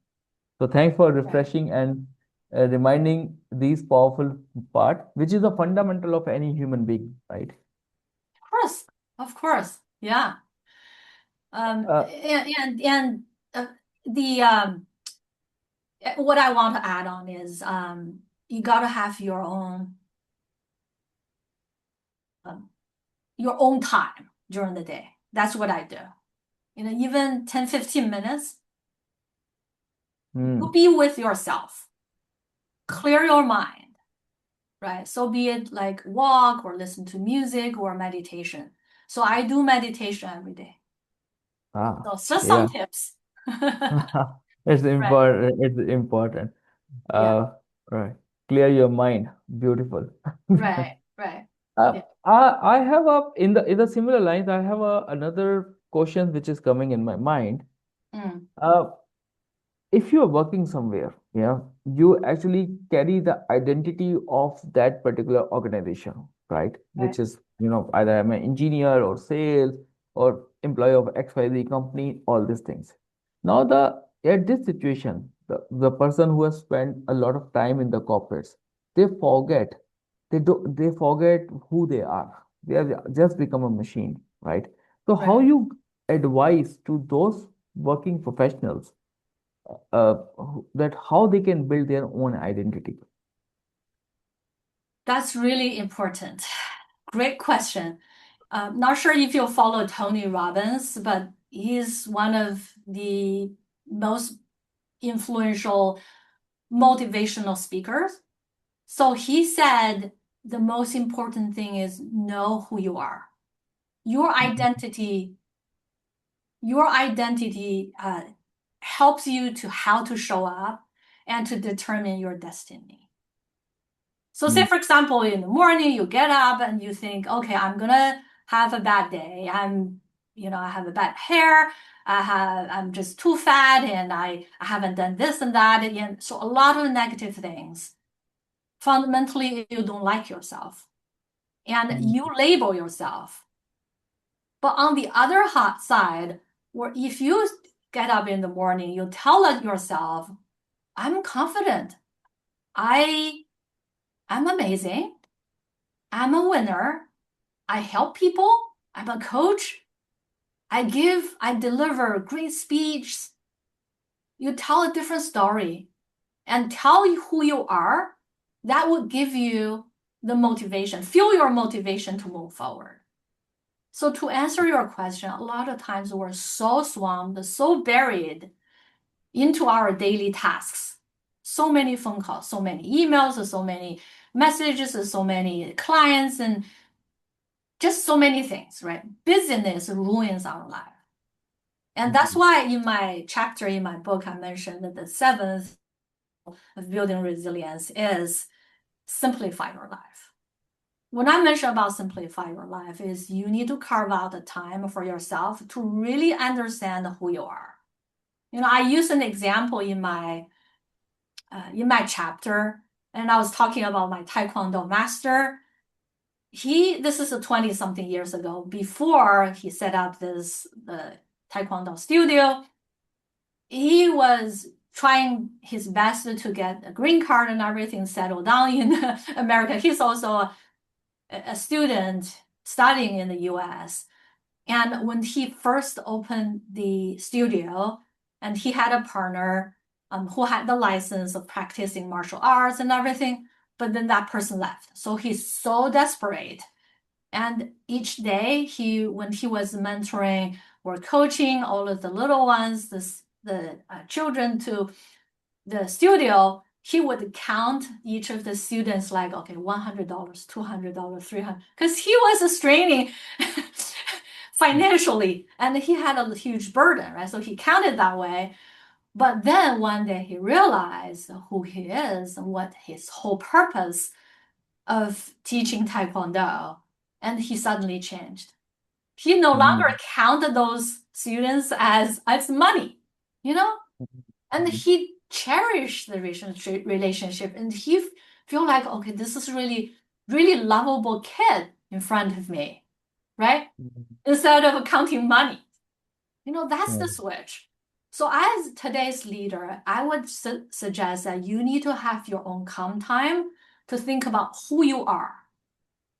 So thanks for right. refreshing and reminding these powerful part, which is the fundamental of any human being, right? Of course, of course. Yeah. Uh, And uh, the what I want to add on is you got to have um, your own time during the day. That's what I do. Even 10, 15 minutes, you hmm. be with yourself, clear your mind, right? So be it like walk or listen to music or meditation. So I do meditation every day. Ah, So just some yeah. tips. It's Right. important. It's important. Yeah. Right. Clear your mind. Beautiful. Right. Right. Yeah. I have in the similar lines, I have another question which is coming in my mind. Mm. Uh, if you are working somewhere, yeah, you actually carry the identity of that particular organization, right? Right. Which is, either I'm an engineer or sales or employee of XYZ company, all these things. Now, at this situation, the person who has spent a lot of time in the corporates, they forget, they forget who they are. They have just become a machine, right? So how Right. you advise to those working professionals that how they can build their own identity. That's really important. Great question. Not sure if you follow Tony Robbins, but he's one of the most influential motivational speakers. So he said the most important thing is know who you are. Your identity, your identity helps you to how to show up and to determine your destiny. So say Mm, for example, in the morning you get up and you think, okay, I'm gonna have a bad day. I have a bad hair. I'm just too fat and I haven't done this and that. And so a lot of negative things. Fundamentally, you don't like yourself and mm, you label yourself. But on the other hot side, where if you get up in the morning, you tell yourself, I'm confident. I I'm amazing. I'm a winner. I help people. I'm a coach. I deliver great speech. You tell a different story and tell who you are. That would give you the motivation, fuel your motivation to move forward. So to answer your question, a lot of times we're so swamped, so buried into our daily tasks. So many phone calls, so many emails, so many messages, so many clients, and just so many things, right? Busyness ruins our life. And that's Mhm. why in my chapter in my book, I mentioned that the seventh of building resilience is simplify your life. When I mention about simplify your life is you need to carve out the time for yourself to really understand who you are. I use an example in my chapter, and I was talking about my Taekwondo master. This is a 20 something years ago, before he set up the Taekwondo studio. He was trying his best to get a green card and everything settled down in America. He's also a student studying in the US. And when he first opened the studio, and he had a partner who had the license of practicing martial arts and everything, but then that person left. So he's so desperate. And each day, when he was mentoring or coaching all of the little ones, the children to the studio, he would count each of the students like, okay, $100, $200, $300, because he was straining financially and he had a huge burden, right? So he counted that way. But then one day he realized who he is and what his whole purpose of teaching Taekwondo, and he suddenly changed. He no longer Mhm. counted those students as money, you know? And Mhm. he cherished the relationship, and he feel like, okay, this is really, really lovable kid in front of me, right? Mhm. Instead of counting money. That's Yeah. the switch. So as today's leader, I would suggest that you need to have your own calm time to think about who you are.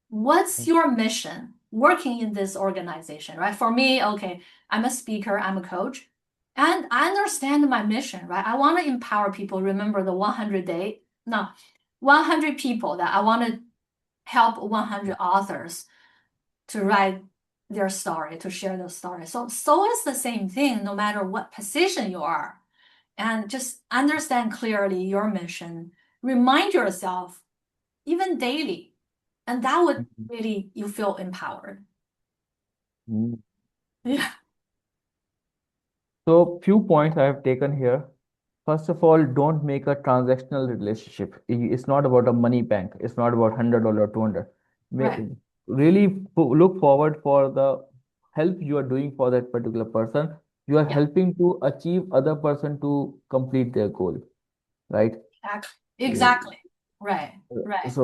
What's your mission working in this organization, right? For me, okay, I'm a speaker, I'm a coach, and I understand my mission, right? I want to empower people. Remember the 100 people that I want to help 100 authors to write their story, to share their story. So it's the same thing, no matter what position you are. And just understand clearly your mission. Remind yourself, even daily, and that would Mhm. really you feel empowered. Mhm. Yeah. So, few points I have taken here. First of all, don't make a transactional relationship. It's not about a money bank. It's not about $100, 200. May, Right. really look forward for the help you are doing for that particular person. You are Yeah. helping to achieve other person to complete their goal, right? Exactly. Right. Right.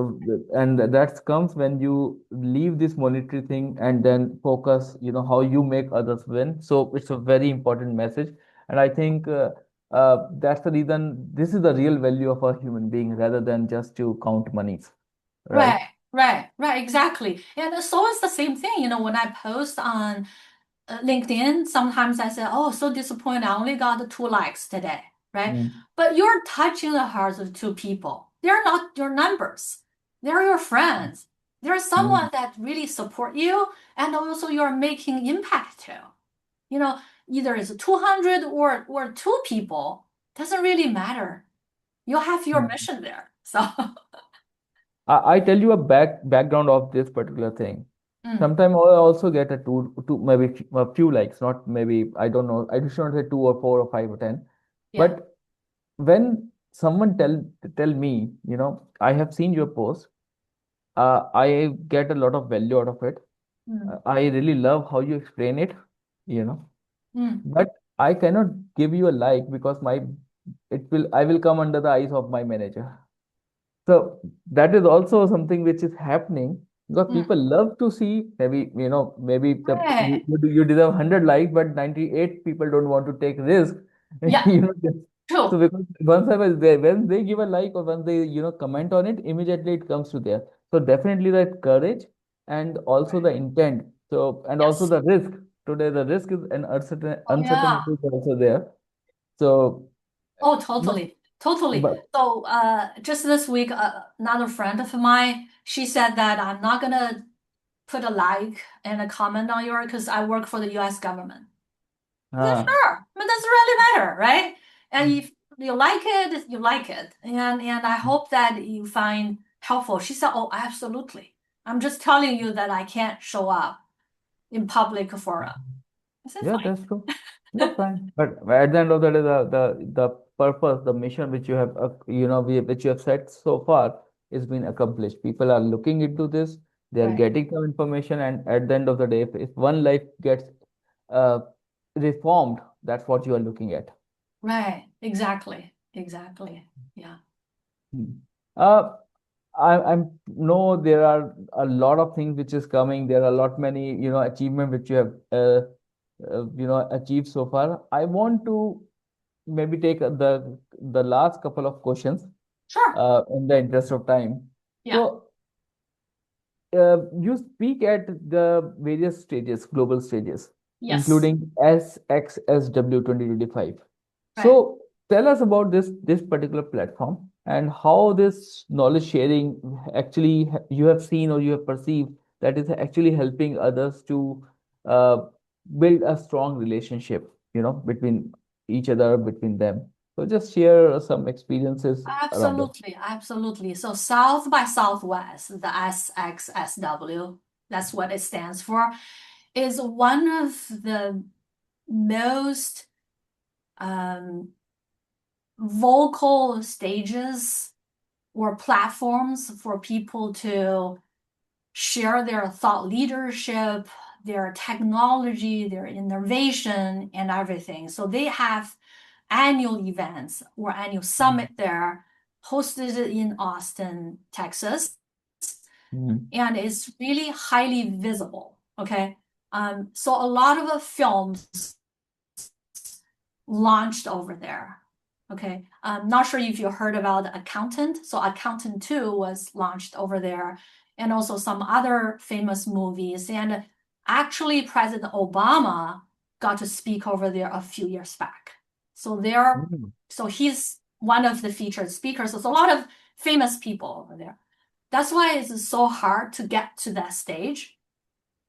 And that comes when you leave this monetary thing and then focus, how you make others win. So it's a very important message. And I think that's the reason this is the real value of a human being rather than just to count monies, right? Right. Right. Right. Exactly. And so it's the same thing. When I post on LinkedIn, sometimes I say, "Oh, so disappointed. I only got 2 likes today." Right? Mm, But you're touching the hearts of 2 people. They're not your numbers. They're your friends. They're someone mm, that really support you, and also you're making impact to. You know, Either it's 200 or 2 people. Doesn't really matter. You have your mm. mission there. So, I tell you a background of this particular thing. mm, Sometimes I also get a two maybe a few likes, not maybe I don't know. I should not say two or four or five or 10. yeah. But when someone tell me, I have seen your post, I get a lot of value out of it. Mm, I really love how you explain it, you know, mm, but I cannot give you a like because I will come under the eyes of my manager. So that is also something which is happening because mm. people love to see maybe Right. you deserve 100 likes, but 98 people don't want to take risk. Yeah, So true. because once I was there, when they give a like or when they comment on it, immediately it comes to there. So definitely that courage and also the intent. So and also Yes. the risk. Today the risk is an Oh, yeah. uncertainty is also there. So Oh, no, totally. totally. But So, just this week, another friend of mine, she said that I'm not gonna put a like and a comment on your because I work for the U.S. government. I said, uh, sure. I mean, doesn't really matter, right? And if you like it, you like it. And I hope that you find helpful. She said, oh, absolutely. I'm just telling you that I can't show up in public forum. I said, yeah, fine. that's true. Yeah, fine. But at the end of the day, the purpose, the mission which you have, which you have set so far is been accomplished. People are looking into this, they are Right. getting some information, and at the end of the day, if one life gets uh, reformed, that's what you are looking at. Right. Exactly. Exactly. Yeah. Hmm. Uh, I'm know there are a lot of things which is coming. There are a lot many, achievement which you have, achieved so far. I want to maybe take the last couple of questions Sure. in the interest of time. Yeah. So, you speak at the various stages, global stages, Yes. including SXSW 2025. Right. So, tell us about this particular platform and how this knowledge sharing actually you have seen or you have perceived that is actually helping others to uh, build a strong relationship, between each other, between them. So, just share some experiences around it. Absolutely, absolutely. So South by Southwest, the SXSW, that's what it stands for, is one of the most um, vocal stages or platforms for people to share their thought leadership, their technology, their innovation, and everything. So they have annual events or annual summit there, hosted in Austin, Texas, Mhm. and it's really highly visible. Okay. So a lot of the films launched over there. Okay. I'm not sure if you heard about Accountant. So Accountant 2 was launched over there, and also some other famous movies. And actually, President Obama got to speak over there a few years back. Mhm. So he's one of the featured speakers. There's a lot of famous people over there. That's why it's so hard to get to that stage.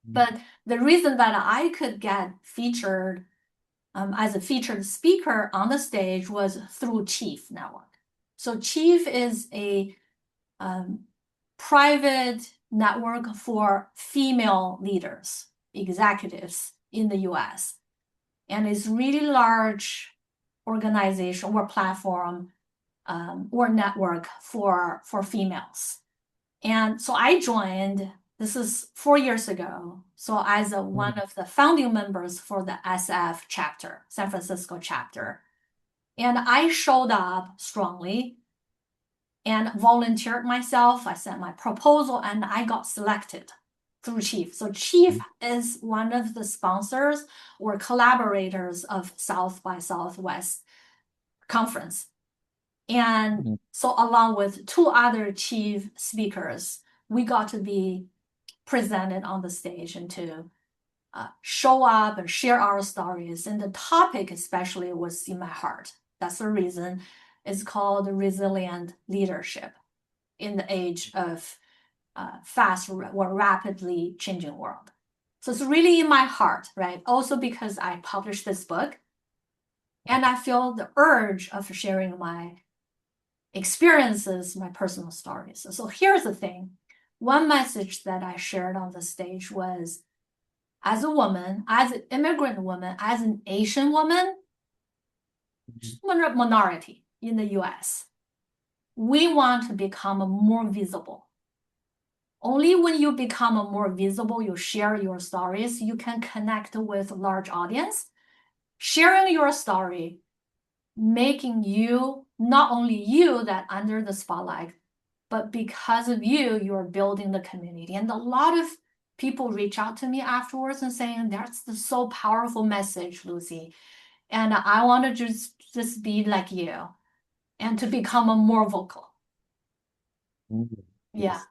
But the reason that I could get featured as a featured speaker on the stage was through Chief Network. So Chief is a um, private network for female leaders, executives in the US, and it's really large organization or platform or network for females. And so I joined, this is 4 years ago. So as one Mhm. of the founding members for the SF chapter, San Francisco chapter. And I showed up strongly and volunteered myself. I sent my proposal and I got selected through Chief. So Chief is one of the sponsors or collaborators of South by Southwest conference. And Mhm. so along with two other chief speakers, we got to be presented on the stage and to show up and share our stories. And the topic especially was in my heart. That's the reason it's called resilient leadership in the age of fast or rapidly changing world. So it's really in my heart, right? Also because I published this book and I feel the urge of sharing my experiences, my personal stories. So here's the thing. One message that I shared on the stage was as a woman, as an immigrant woman, as an Asian woman, minority in the US, we want to become more visible. Only when you become more visible, you share your stories, you can connect with a large audience. Sharing your story, making you not only you that under the spotlight, but because of you, you're building the community. And a lot of people reach out to me afterwards and saying, that's the so powerful message, Lucy. And I want to just be like you and to become a more vocal. Mhm. Yeah. Yes.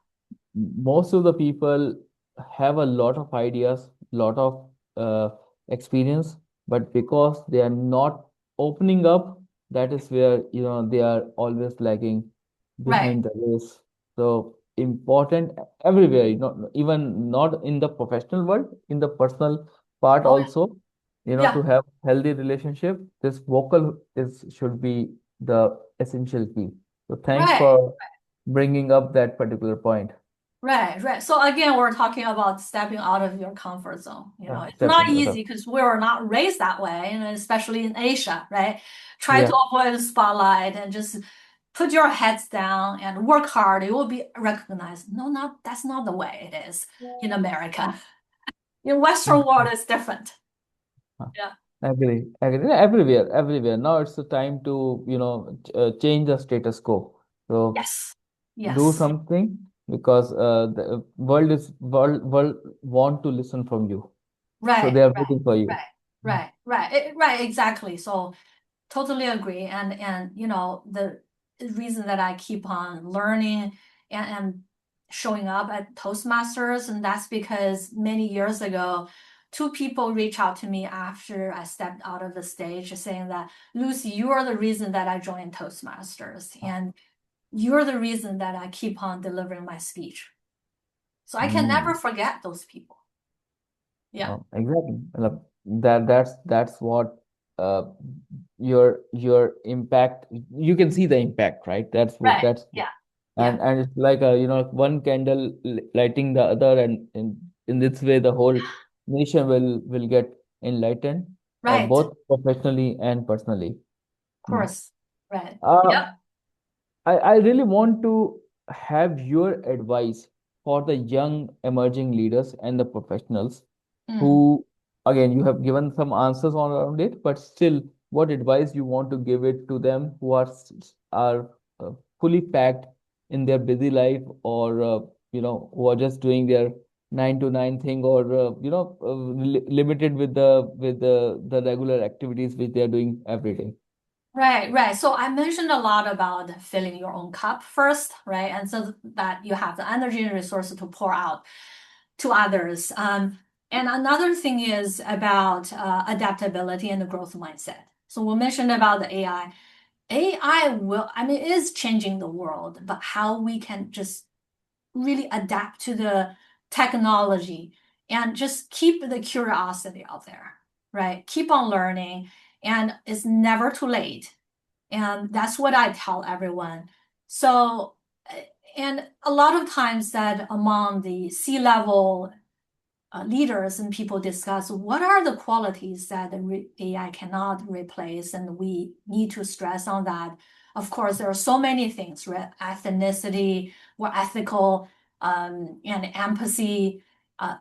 Most of the people have a lot of ideas, lot of experience, but because they are not opening up, that is where, they are always lagging Right. behind the race. So important everywhere, even not in the professional world, in the personal part Oh, also, yeah. to have healthy relationship, this vocal is should be the essential key. So thanks Right. for bringing up that particular point. Right, right. So again, we're talking about stepping out of your comfort zone. It's not Stepping out of. easy because we were not raised that way, and especially in Asia, right? Try to Yeah. avoid the spotlight and just put your heads down and work hard. You will be recognized. No, not that's not the way it is in America. In Western world, it's different. Huh. Yeah. Agree, agree. Yeah, everywhere, everywhere. Now it's the time to, change the status quo. So Yes. do Yes. something because the world want to listen from you. So Right. they are Right. waiting for you. Right. Right. Right. Right. Exactly. So. Totally agree. And the reason that I keep on learning and showing up at Toastmasters, and that's because many years ago, two people reached out to me after I stepped out of the stage saying that, Lucy, you are the reason that I joined Toastmasters, and you're the reason that I keep on delivering my speech. So I can never Mm. forget those people. Yeah. Exactly. That's what uh, your impact. You can see the impact, right? Right. That's Yeah. Yeah. and it's like one candle lighting the other, and in this way the whole nation will get enlightened, Right. Of both professionally and personally. Hmm. course. Right. Uh, Yep. I really want to have your advice for the young emerging leaders and the professionals Mm. who, again, you have given some answers on around it, but still, what advice you want to give it to them who are fully packed in their busy life, or who are just doing their 9 to 9 thing, or limited with the regular activities which they are doing every day. Right, right. So I mentioned a lot about filling your own cup first, right? And so that you have the energy and resources to pour out to others. And another thing is about adaptability and the growth mindset. So we mentioned about the AI. AI will, I mean, it is changing the world, but how we can just really adapt to the technology and just keep the curiosity out there, right? Keep on learning, and it's never too late, and that's what I tell everyone. So, and a lot of times that among the C-level leaders and people discuss what are the qualities that the AI cannot replace, and we need to stress on that. Of course, there are so many things, right? Ethnicity or ethical, and empathy,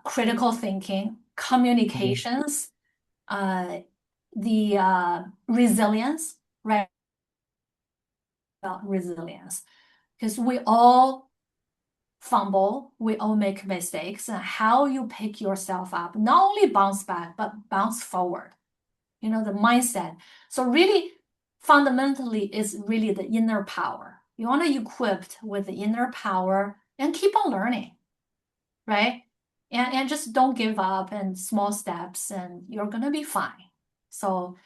critical thinking, Mhm. communications, uh, the resilience, right? About resilience because we all fumble, we all make mistakes, and how you pick yourself up, not only bounce back, but bounce forward, the mindset. So really, fundamentally, is really the inner power. You want to equipped with the inner power and keep on learning, right? And just don't give up and small steps, and you're gonna be fine. So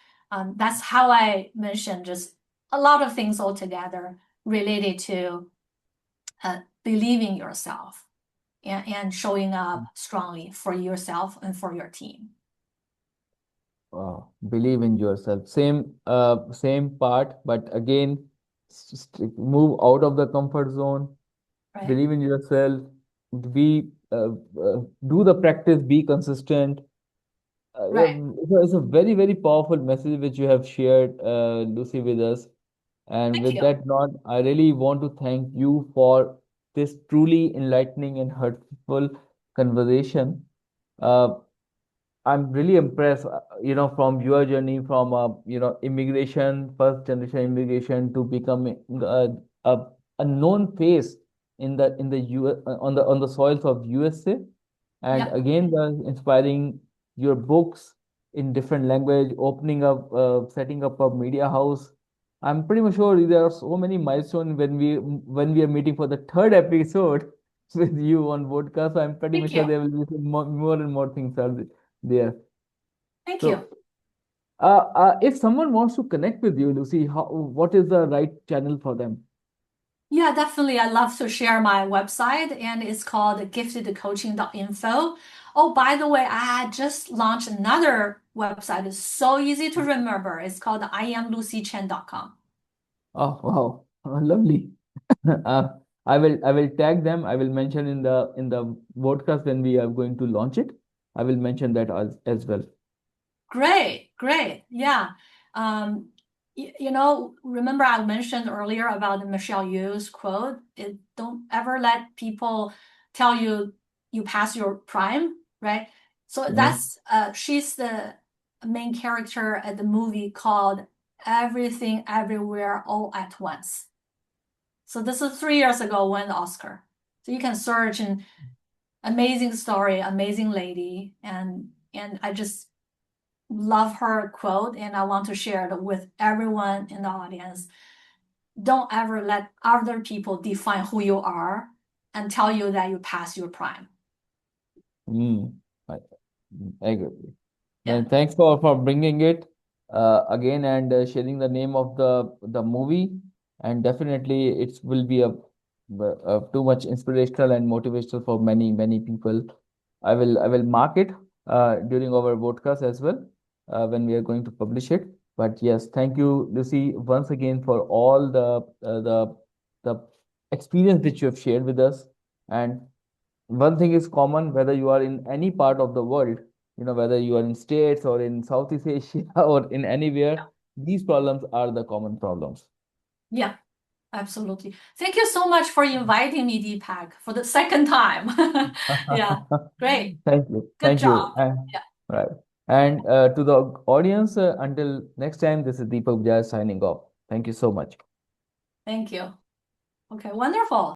that's how I mentioned just a lot of things altogether related to believing yourself and showing up strongly for yourself and for your team. Believe in yourself. Same part, but again, move out of the comfort zone. Right. Believe in yourself. Be do the practice. Be consistent. Yeah, Right. it's a very, very powerful message which you have shared, Lucy, with us. And Thank with you. that note, I really want to thank you for this truly enlightening and hurtful conversation. Uh, I'm really impressed, from your journey from, immigration, first generation immigration, to becoming a known face in the US, on the soils of USA. And Yep. again, the inspiring your books in different language, opening up, setting up a media house. I'm pretty much sure there are so many milestones when we are meeting for the third episode with you on podcast. So I'm pretty Thank much sure you. there will be some more and more things are there. Thank So you. If someone wants to connect with you, Lucy, what is the right channel for them? Yeah, definitely. I love to share my website, and it's called giftedcoaching.info. Oh, by the way, I had just launched another website. It's so easy to remember. It's called iamlucychen.com. Oh, wow. Lovely. Uh, I will tag them. I will mention in the podcast when we are going to launch it. I will mention that as well. Great, great. Yeah. Remember I mentioned earlier about the Michelle Yu's quote, don't ever let people tell you you pass your prime, right? So Mm, she's the main character at the movie called Everything Everywhere All at Once. So this is 3 years ago won the Oscar. So you can search an amazing story, amazing lady, and I just love her quote, and I want to share it with everyone in the audience. Don't ever let other people define who you are and tell you that you passed your prime. mm, I, I agree. Yeah. Then thanks for bringing it again and sharing the name of the movie. And definitely, it will be a too much inspirational and motivational for many people. I will mark it during our podcast as well when we are going to publish it. But yes, thank you, Lucy, once again for all the experience which you have shared with us. And one thing is common whether you are in any part of the world, whether you are in states or in Southeast Asia or in anywhere, these problems are the common problems. Yeah, absolutely. Thank you so much for inviting me, Deepak, for the second time. Yeah, great. Thank you. Good Thank you. job. And, Yeah, right. And to the audience, until next time, this is Deepak Vijay signing off. Thank you so much. thank you. Okay, wonderful.